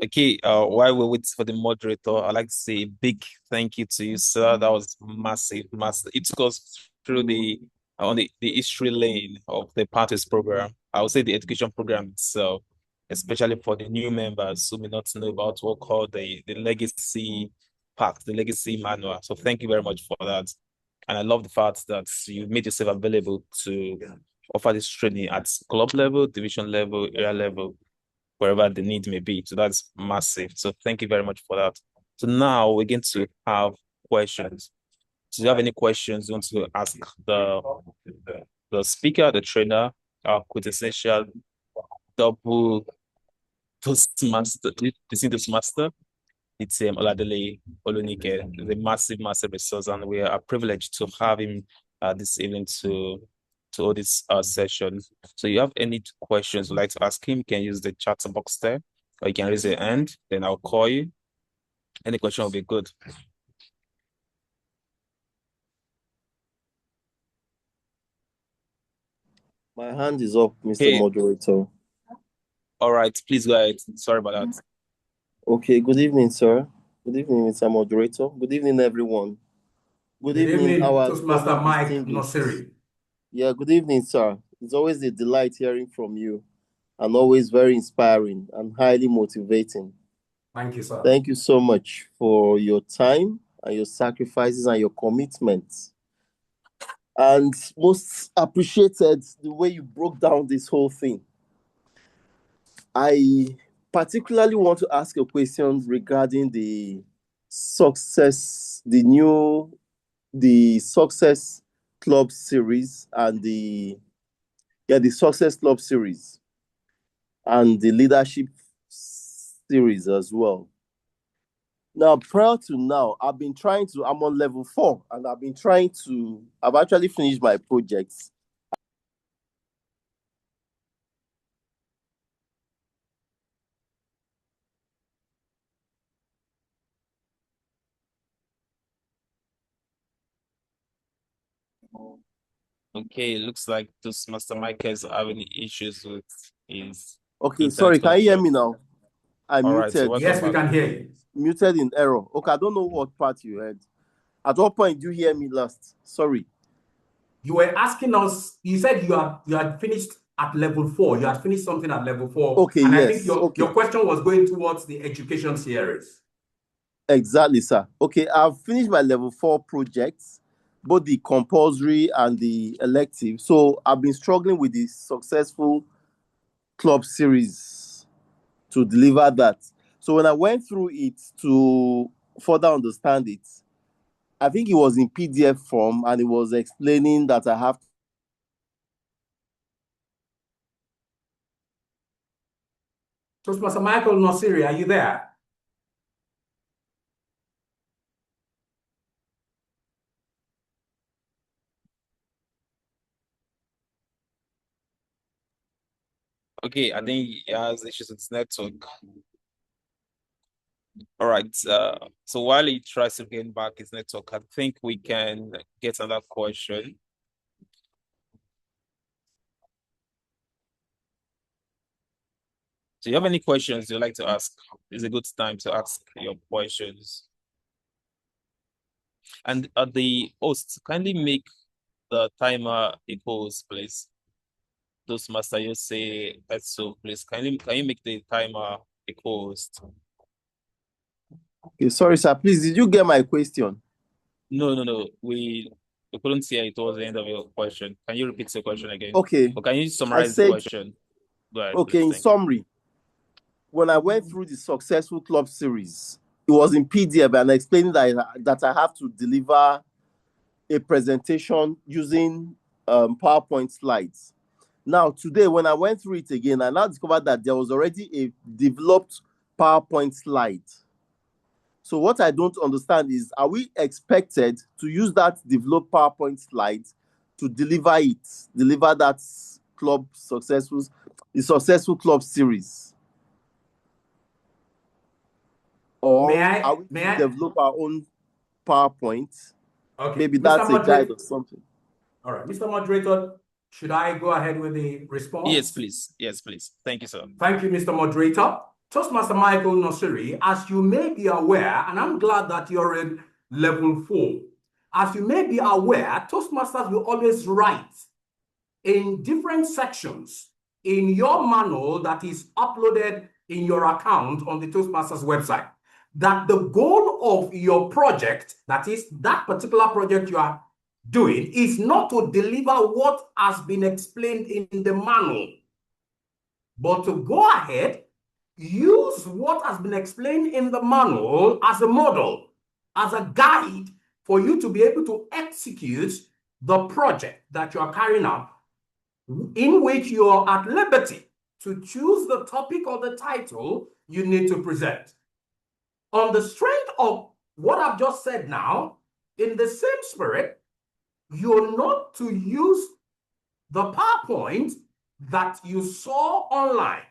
Okay, while we wait for the moderator, I'd like to say a big thank you to you, sir. That was massive, massive. It took us through the history lane of the Pathways program. I would say the education program itself. especially for the new members who may not know about what called the legacy pack, the legacy manual. So thank you very much for that. And I love the fact that you made yourself available to offer this training at club level, division level, area level, wherever the need may be. So that's massive. So thank you very much for that. So now we're going to have questions. Do you have any questions you want to ask the speaker, the trainer, our quintessential double Toastmaster, distinguished master? It's Oladele Olunike, the massive resource, and we are privileged to have him this evening to hold this session. So you have any questions you'd like to ask him, you can use the chat box there, or you can raise your hand, then I'll call you. Any question will be good. My hand is up, Mr. Okay. Moderator. All right, please go ahead. Sorry about that. Okay, good evening, sir. Good evening, Mr. Moderator. Good evening, everyone. Good evening, our Toastmaster Mike distinguished. Nosiri. Yeah, good evening, sir. It's always a delight hearing from you, and always very inspiring and highly motivating. Thank you, sir. Thank you so much for your time and your sacrifices and your commitments. And most appreciated the way you broke down this whole thing. I particularly want to ask a question regarding the success, the Success Club series and the Success Club series and the leadership series as well. Now, prior to now, I'm on level 4, and I've actually finished my projects. Okay, it looks like this Master Mike is having issues with his Okay, internet sorry, can you hear connection. me now? I'm All right, muted. so welcome Yes, we back. can hear you. Muted in error. Okay, I don't know what part you heard. At what point do you hear me last? Sorry. You were asking us, you said you had finished at level 4. You had finished something at level 4. Okay, and yes. I think your question was going towards the education series. Exactly, sir. Okay, I've finished my level 4 projects, both the compulsory and the elective. So I've been struggling with the Successful Club series to deliver that. So when I went through it to further understand it, I think it was in PDF form, and it was explaining that I have Toastmaster Michael Nosiri, are you there? Okay, I think he has issues with his network. All right, so while he tries to gain back his network, I think we can get another question. Do you have any questions you'd like to ask? It's a good time to ask your questions. And the host, kindly make the timer equals, please. Those master, you say so, please. Can you make the timer equals? Okay, sorry, sir. Please, did you get my question? No. We couldn't hear it towards the end of your question. Can you repeat the question again? Okay. Or can you summarize the question? Go ahead, okay, please. in summary, when I went through the Successful Club series, it was in PDF, and explaining that I have to deliver a presentation using PowerPoint slides. Now, today, when I went through it again, I now discovered that there was already a developed PowerPoint slide. So what I don't understand is, are we expected to use that developed PowerPoint slide to deliver that the Successful Club series? Or are we to develop our own PowerPoint? Okay. Maybe that's a guide or something. All right, Mr. Moderator, should I go ahead with the response? Yes, please. Yes, please. Thank you, sir. Thank you, Mr. Moderator. Toastmaster Michael Nosiri, as you may be aware, and I'm glad that you're in level 4. As you may be aware, Toastmasters will always write in different sections. in your manual that is uploaded in your account on the Toastmasters website, that the goal of your project, that is that particular project you are doing, is not to deliver what has been explained in the manual, but to go ahead, use what has been explained in the manual as a model, as a guide for you to be able to execute the project that you are carrying out, in which you are at liberty to choose the topic or the title you need to present. On the strength of what I've just said now, in the same spirit, you're not to use the PowerPoint that you saw online,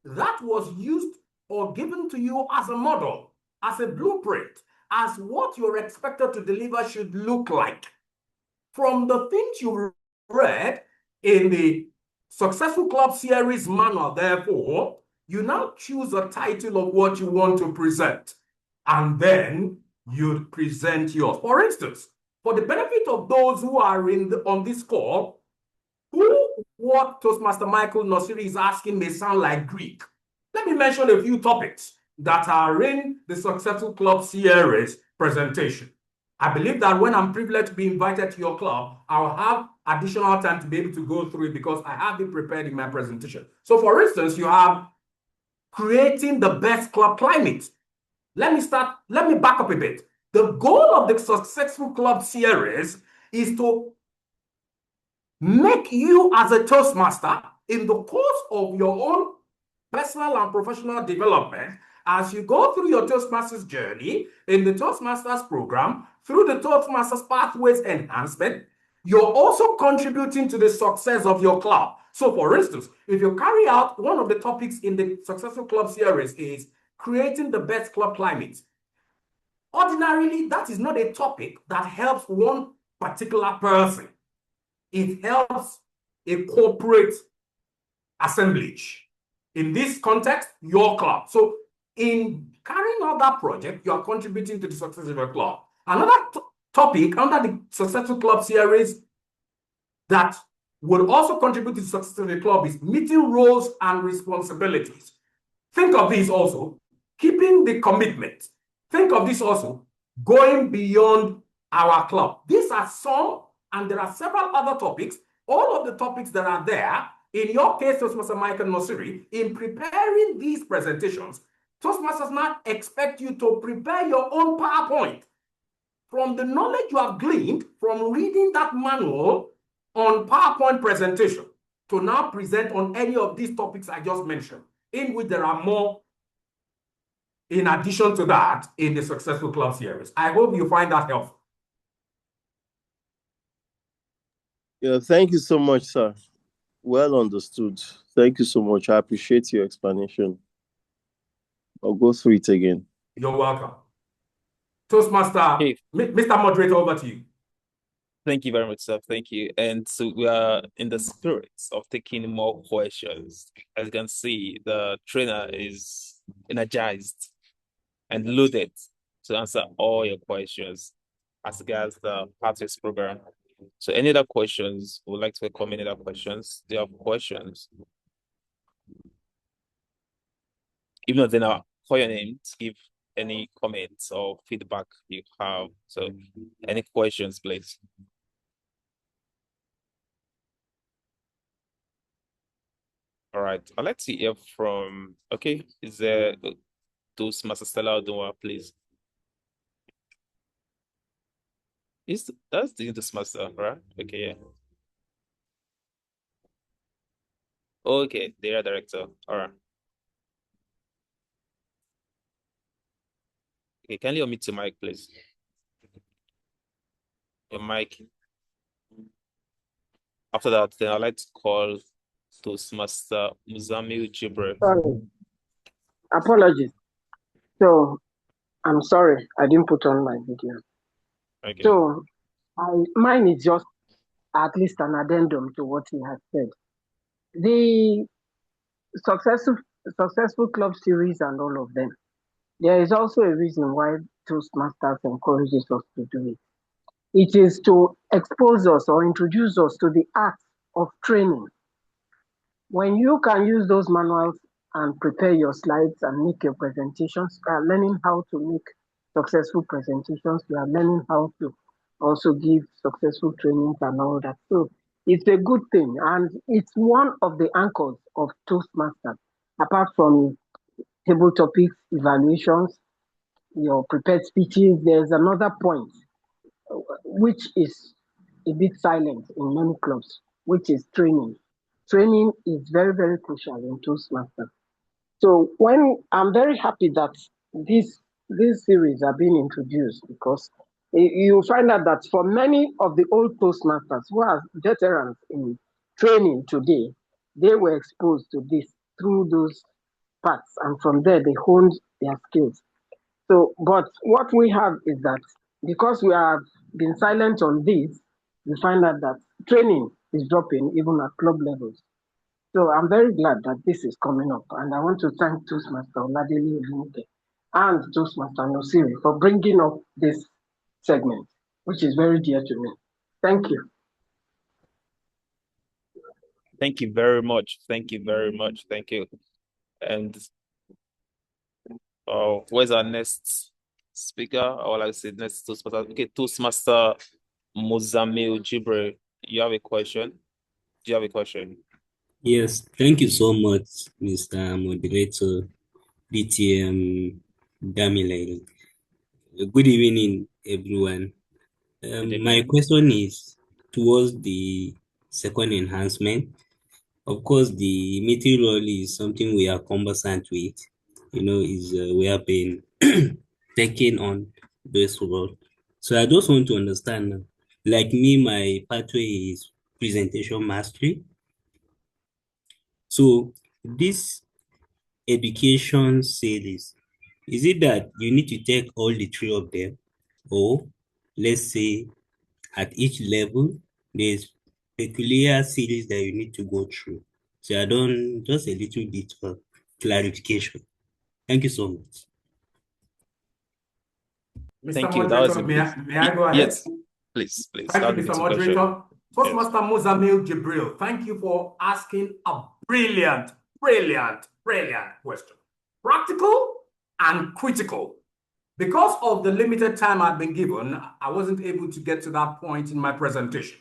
that was used or given to you as a model, as a blueprint, as what you're expected to deliver should look like. From the things you read in the Successful Club Series manual, therefore, you now choose a title of what you want to present, and then you present yours. For instance, for the benefit of those who are on this call, what Toastmaster Michael Nosiri is asking may sound like Greek. Let me mention a few topics that are in the Successful Club Series presentation. I believe that when I'm privileged to be invited to your club, I'll have additional time to be able to go through it because I have it prepared in my presentation. So for instance, you have creating the best club climate. Let me back up a bit. The goal of the Successful Club Series is to make you as a Toastmaster, in the course of your own personal and professional development, as you go through your Toastmasters journey in the Toastmasters program, through the Toastmasters Pathways Enhancement, you're also contributing to the success of your club. So for instance, if you carry out one of the topics in the Successful Club Series is creating the best club climate, ordinarily, that is not a topic that helps one particular person. It helps a corporate assemblage. In this context, your club. So in carrying out that project, you are contributing to the success of your club. Another topic under the Successful Club Series that would also contribute to the success of the club is meeting roles and responsibilities. Think of this also, keeping the commitment. Think of this also, going beyond our club. These are some, and there are several other topics. All of the topics that are there, in your case, Toastmaster Michael Nosiri, in preparing these presentations, Toastmasters now expect you to prepare your own PowerPoint from the knowledge you have gleaned from reading that manual on PowerPoint presentation to now present on any of these topics I just mentioned, in which there are more in addition to that in the Successful Club Series. I hope you find that helpful. Yeah, thank you so much, sir. Well understood. Thank you so much. I appreciate your explanation. I'll go through it again. You're welcome. Toastmaster, Hey. Mr. Moderator, over to you. Thank you very much, sir. Thank you. And so we are in the spirit of taking more questions. As you can see, the trainer is energized and loaded to answer all your questions as regards the Pathways program. So any other questions? Would like to welcome any other questions? Do you have questions? If not, then I'll call your name to give any comments or feedback you have. So any questions, please? All right, I'd like to hear from, okay, is there Toastmaster Stella Oduwa, please? That's the Toastmaster, right? Okay, yeah. Okay, data director, all right. Okay, can you unmute your mic, please? Your mic. After that, then I'd like to call Toastmaster Muzamil Jibril. Sorry. Apologies. So I'm sorry, I didn't put on my video. Okay. So mine is just at least an addendum to what he has said. The successful club series and all of them, there is also a reason why Toastmasters encourages us to do it. It is to expose us or introduce us to the art of training. When you can use those manuals and prepare your slides and make your presentations, you are learning how to make successful presentations. You are learning how to also give successful trainings and all that. So it's a good thing. And it's one of the anchors of Toastmasters. Apart from table topics, evaluations, your prepared speeches, there's another point which is a bit silent in many clubs, which is training. Training is very, very crucial in Toastmasters. So when I'm very happy that these series are being introduced, because you find out that for many of the old Toastmasters who are veterans in training today, they were exposed to this through those parts, and from there they honed their skills. So, but what we have is that because we have been silent on this, we find out that training is dropping even at club levels. So I'm very glad that this is coming up, and I want to thank Toastmaster Oladele Olunke and Toastmaster Nosiri for bringing up this segment, which is very dear to me. Thank you. Thank you very much. Thank you very much. Thank you. And where's our next speaker? Or like I said, next Toastmaster. Okay, Toastmaster Mozamil Jibril. You have a question? Do you have a question? Yes, thank you so much, Mr. Moderator, DTM Damilare. Good evening, everyone. My question is towards the second enhancement. Of course, the meeting role is something we are conversant with. We have been taking on this role. So I just want to understand now. Like me, my pathway is presentation mastery. So this education series, is it that you need to take all the three of them, or let's say at each level there's peculiar series that you need to go through? So I don't, just a little bit of clarification. Thank you so much. Mr. Thank you. Moderator, may I go ahead? Yes, please. Thank you, Mr. Moderator. Toastmaster Mozamil Jibril, thank you for asking a brilliant question. Practical and critical. Because of the limited time I've been given, I wasn't able to get to that point in my presentation.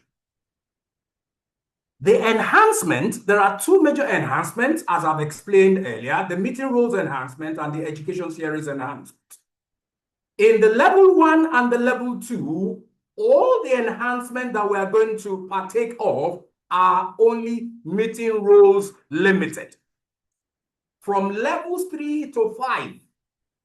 The enhancement, there are two major enhancements, as I've explained earlier, the meeting rules enhancement and the education series enhancement. In the level 1 and the level 2, all the enhancements that we are going to partake of are only meeting rules limited. From levels 3 to 5,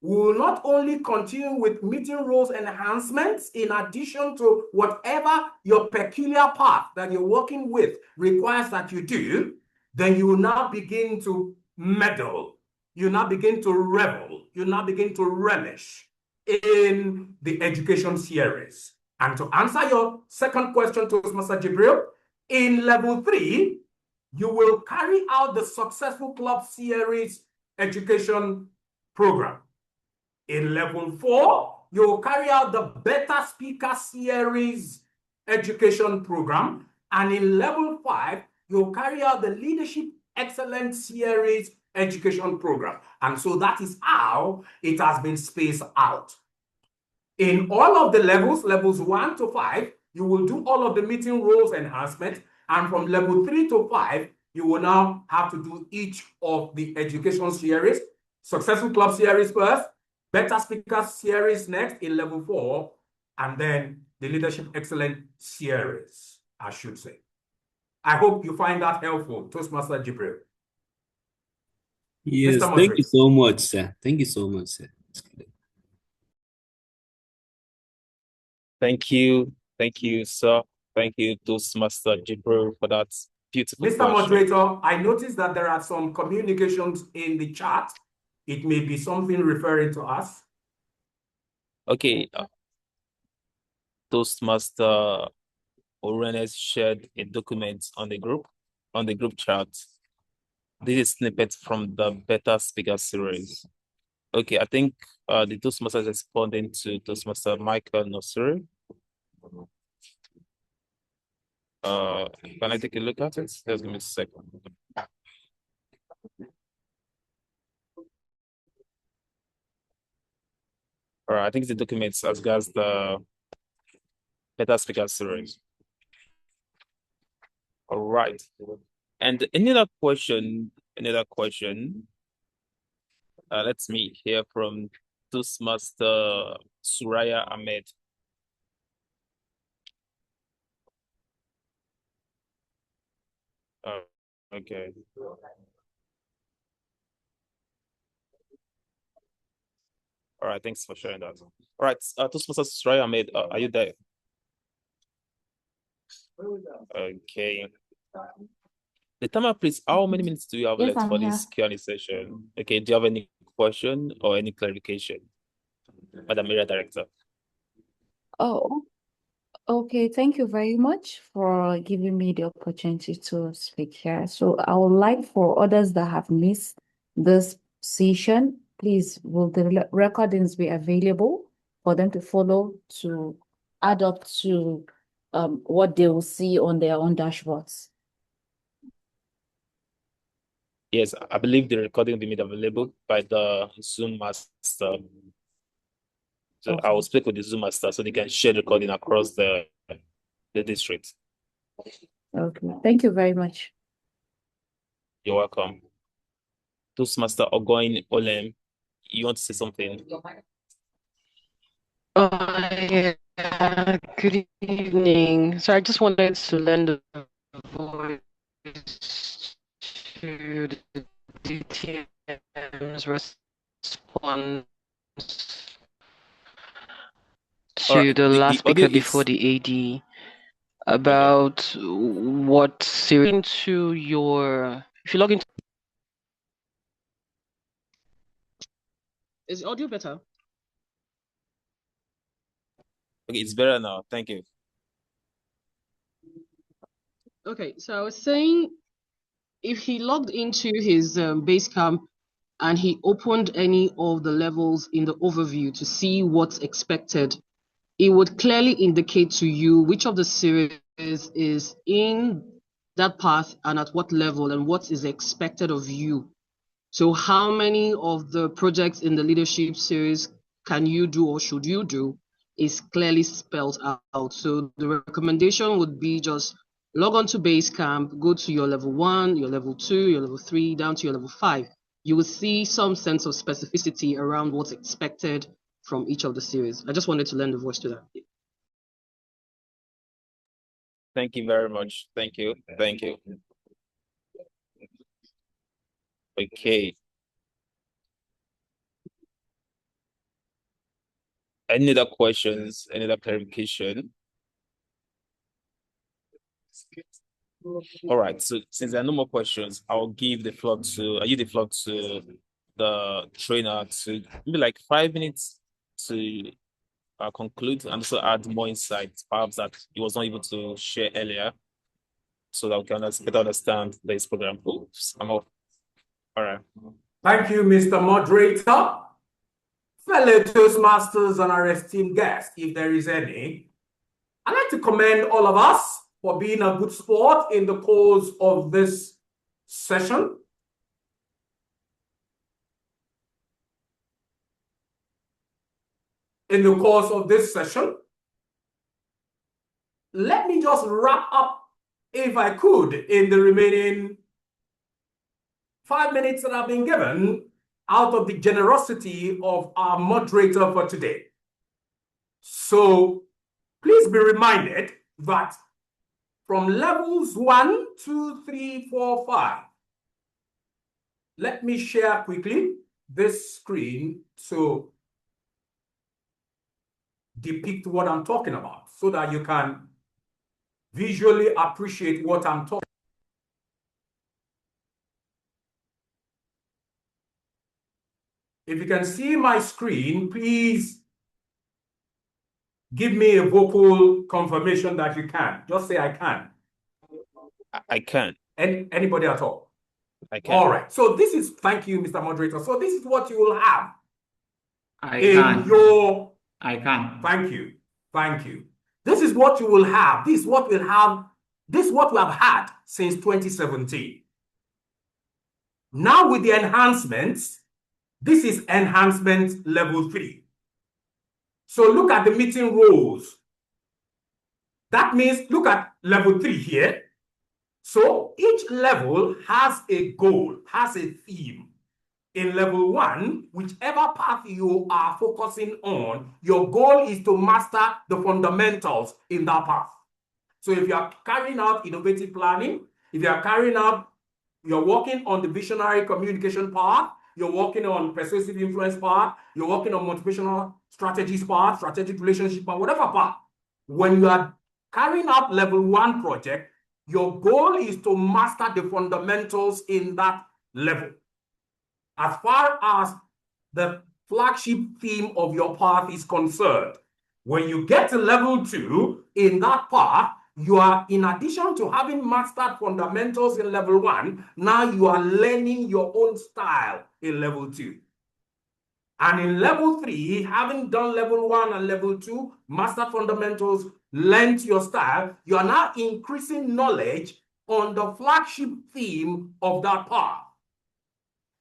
we will not only continue with meeting rules enhancements in addition to whatever your peculiar path that you're working with requires that you do, then you will now begin to meddle. You now begin to revel. You now begin to relish in the education series. And to answer your second question, Toastmaster Jibril, in level 3, you will carry out the Successful Club Series education program. In level 4, you will carry out the Better Speaker Series education program. And in level 5, you'll carry out the Leadership Excellence Series education program. And so that is how it has been spaced out. In all of the levels 1 to 5, you will do all of the meeting rules enhancement. And from level 3 to 5, you will now have to do each of the education series. Successful Club Series first, Better Speaker Series next in level 4, and then the Leadership Excellence Series, I should say. I hope you find that helpful, Toastmaster Jibril. Yes, thank you so much, sir. Thank you so much, sir. Thank you, sir. Thank you, Toastmaster Jibril, for that beautiful Mr. question. Moderator, I noticed that there are some communications in the chat. It may be something referring to us. Okay. Toastmaster Orenes shared a document on the group chat. This is snippets from the Better Speaker series. Okay, I think the Toastmaster is responding to Toastmaster Michael Nosiri. Can I take a look at it? Just give me a second. I think the documents as regards the Better Speaker series. All right. And another question. Let me hear from Toastmaster Suraya Ahmed. Okay. All right, thanks for sharing that. All right, Toastmaster Suraya Ahmed, are you there? Okay. The timer, please, how many minutes do you have Yes, left I'm for here. this Q&A session? Okay, do you have any question or any clarification, Madam Area Director? Oh, okay. Thank you very much for giving me the opportunity to speak here. So I would like for others that have missed this session, please, will the recordings be available for them to follow to add up to what they will see on their own dashboards? Yes, I believe the recording will be made available by the Zoom master. So I will speak with the Zoom master so they can share the recording across the district. Okay, thank you very much. You're welcome. Toastmaster Ogoin Olem, you want to say something? Yeah, good evening. So I just wanted to lend a voice to the DTM's response to the last speaker before the AD about what series into your, if you log into, is audio better? Okay, it's better now. Thank you. Okay, so I was saying if he logged into his Basecamp and he opened any of the levels in the overview to see what's expected, it would clearly indicate to you which of the series is in that path and at what level and what is expected of you. So how many of the projects in the leadership series can you do or should you do is clearly spelled out. So the recommendation would be just log on to Basecamp, go to your level 1, your level 2, your level 3, down to your level 5. You will see some sense of specificity around what's expected from each of the series. I just wanted to lend a voice to that. Thank you very much. Thank you. Thank you. Okay. Any other questions? Any other clarification? All right. So since there are no more questions, I'll give the floor to the trainer to maybe like 5 minutes to conclude and also add more insights, perhaps that he was not able to share earlier, so that we can better understand this program. I'm off. All right. Thank you, Mr. Moderator. Fellow Toastmasters and our esteemed guests, if there is any, I'd like to commend all of us for being a good sport in the course of this session. Let me just wrap up, if I could, in the remaining 5 minutes that I've been given out of the generosity of our moderator for today. So please be reminded that from levels 1, 2, 3, 4, 5, let me share quickly this screen to depict what I'm talking about so that you can visually appreciate what I'm talking about. If you can see my screen, please give me a vocal confirmation that you can. Just say I can. I can. Anybody at all? I can. All right. So this is, thank you, Mr. Moderator. So this is what you will have. I can. Thank you. Thank you. This is what you will have. This is what we'll have. This is what we have had since 2017. Now with the enhancements, this is enhancement level 3. So look at the meeting roles. That means look at level 3 here. So each level has a goal, has a theme. In level 1, whichever path you are focusing on, your goal is to master the fundamentals in that path. So if you are carrying out innovative planning, if you are carrying out, you're working on the visionary communication path, you're working on persuasive influence path, you're working on motivational strategies path, strategic relationship path, whatever path. When you are carrying out level 1 project, your goal is to master the fundamentals in that level. As far as the flagship theme of your path is concerned, when you get to level 2 in that path, you are, in addition to having mastered fundamentals in level 1, now you are learning your own style in level 2. And in level 3, having done level 1 and level 2, mastered fundamentals, learned your style, you are now increasing knowledge on the flagship theme of that path.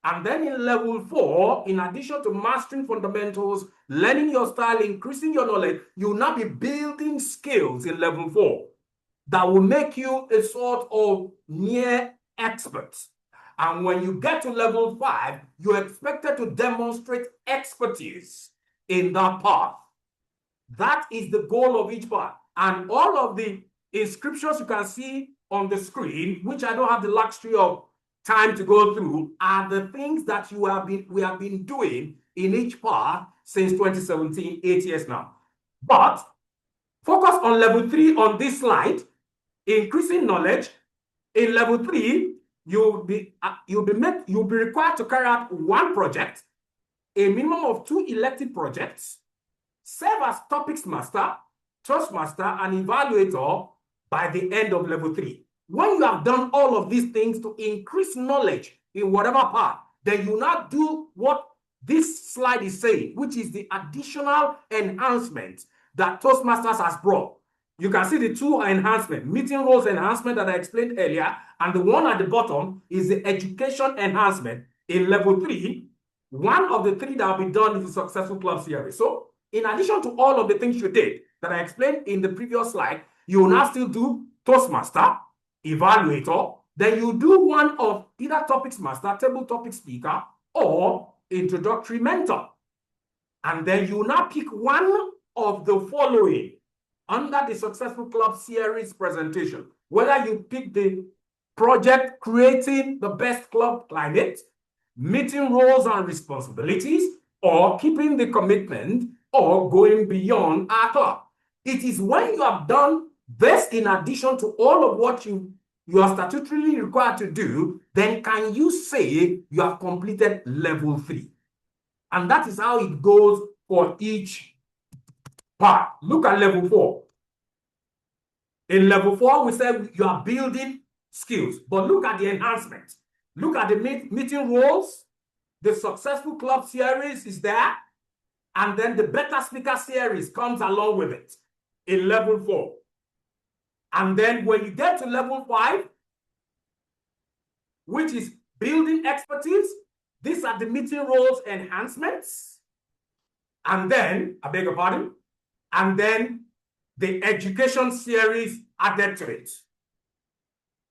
And then in level 4, in addition to mastering fundamentals, learning your style, increasing your knowledge, you will now be building skills in level 4 that will make you a sort of near expert. And when you get to level 5, you're expected to demonstrate expertise in that path. That is the goal of each path. And all of the inscriptions you can see on the screen, which I don't have the luxury of time to go through, are the things that we have been doing in each path since 2017, 8 years now. But focus on level 3 on this slide, increasing knowledge. In level 3, you'll be required to carry out 1 project, a minimum of 2 elective projects, serve as topics master, trust master, and evaluator by the end of level 3. When you have done all of these things to increase knowledge in whatever path, then you now do what this slide is saying, which is the additional enhancement that Toastmasters has brought. You can see the 2 enhancements, meeting roles enhancement that I explained earlier, and the one at the bottom is the education enhancement in level 3. One of the 3 that will be done is the successful club series. So in addition to all of the things you did that I explained in the previous slide, you will now still do Toastmaster, evaluator, then you do one of either topics master, table topic speaker, or introductory mentor. And then you now pick one of the following under the successful club series presentation, whether you pick the project creating the best club climate, meeting roles and responsibilities, or keeping the commitment, or going beyond our club. It is when you have done this in addition to all of what you are statutorily required to do, then can you say you have completed level 3. And that is how it goes for each part. Look at level 4. In level 4, we said you are building skills, but look at the enhancement. Look at the meeting roles. The successful club series is there, and then the better speaker series comes along with it in level 4. And then when you get to level 5, which is building expertise, these are the meeting roles enhancements. And then, I beg your pardon, and then the education series added to it.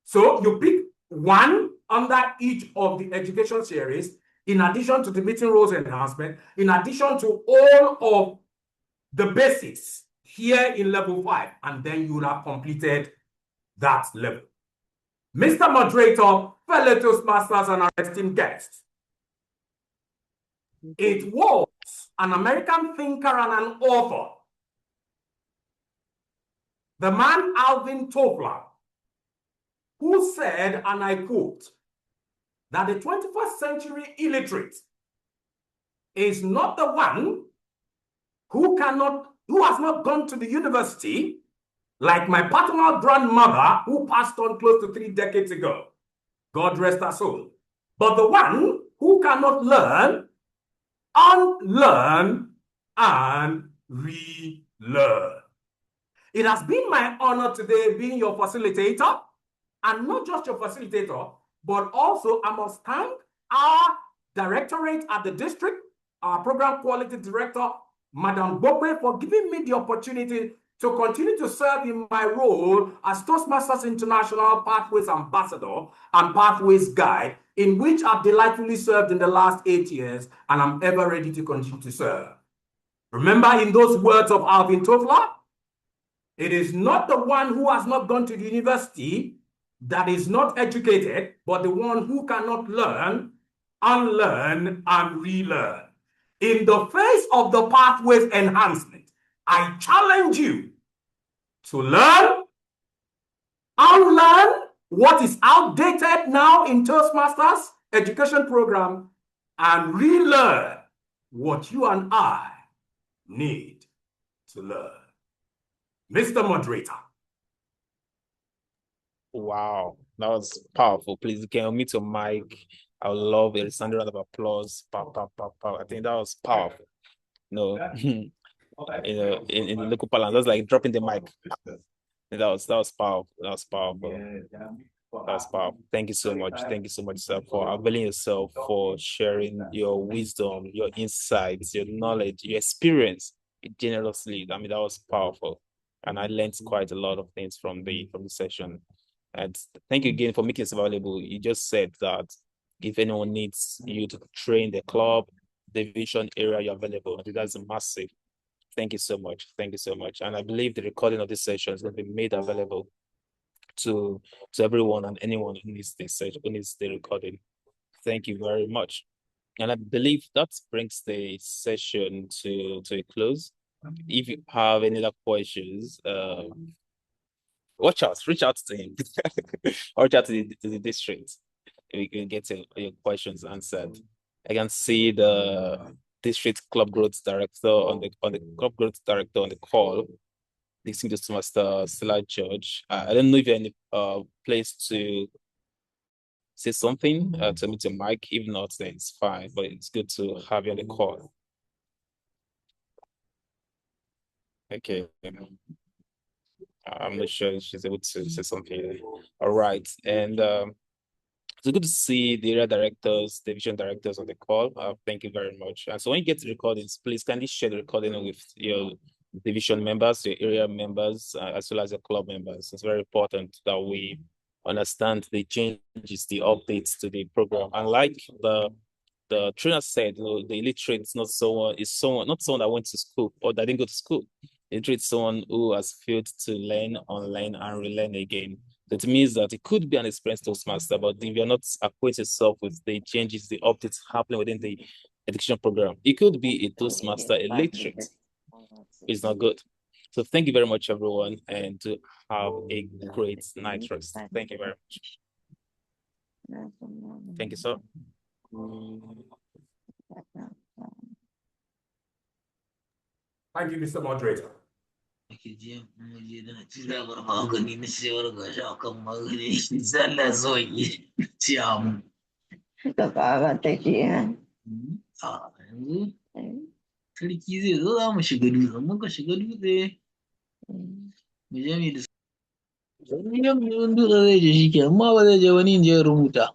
So you pick one under each of the education series, in addition to the meeting roles enhancement, in addition to all of the basics here in level 5, and then you will have completed that level. Mr. Moderator, fellow Toastmasters, and our esteemed guests, it was an American thinker and an author, the man Alvin Toffler, who said, and I quote, that the 21st century illiterate is not the one who has not gone to the university, like my paternal grandmother who passed on close to 3 decades ago. God rest her soul. But the one who cannot learn, unlearn, and relearn. It has been my honor today being your facilitator, and not just your facilitator, but also I must thank our directorate at the district, our program quality director, Madam Bokwe, for giving me the opportunity to continue to serve in my role as Toastmasters International Pathways Ambassador and Pathways Guide, in which I've delightfully served in the last 8 years, and I'm ever ready to continue to serve. Remember, in those words of Alvin Toffler, it is not the one who has not gone to the university that is not educated, but the one who cannot learn, unlearn, and relearn. In the face of the pathways enhancement, I challenge you to learn, unlearn what is outdated now in Toastmasters education program, and relearn what you and I need to learn. Mr. Moderator. Wow, that was powerful. Please, can you unmute your mic? I would love a standing round of applause. Pow, pow, pow, pow. I think that was powerful. No, in the local parlance, that's like dropping the mic. That was powerful. That was powerful. That was powerful. Thank you so much. Thank you so much, sir, for availing yourself, for sharing your wisdom, your insights, your knowledge, your experience generously. I mean, that was powerful. And I learned quite a lot of things from the session. And thank you again for making us available. You just said that if anyone needs you to train the club, division area, you're available. I think that's massive. Thank you so much. Thank you so much. And I believe the recording of this session is going to be made available to everyone and anyone who needs this session, who needs the recording. Thank you very much. And I believe that brings the session to a close. If you have any other questions, watch out, reach out to him, or reach out to the district. We can get your questions answered. I can see the district club growth director on the club growth director on the call. Listening to Master Stella George. I don't know if you have any place to say something to meet your mic. If not, then it's fine. But it's good to have you on the call. Okay. I'm not sure she's able to say something. All right. And it's good to see the area directors, division directors on the call. Thank you very much. And so when you get the recordings, please kindly share the recording with your division members, your area members, as well as your club members. It's very important that we understand the changes, the updates to the program. And like the trainer said, the illiterate is not someone that went to school or that didn't go to school. Illiterate is someone who has failed to learn, unlearn, and relearn again. That means that it could be an experienced Toastmaster, but if you're not acquainted yourself with the changes, the updates happening within the education program, it could be a Toastmaster illiterate. It's not good. So thank you very much, everyone, and to have a great night rest. Thank you very much. Thank you, sir. Thank you, Mr. Moderator. Sarki zai zo za mu shiga dutse, muka shiga dutse mu je mu da dutse zai je shi ke amma ba zai je wani in je rubuta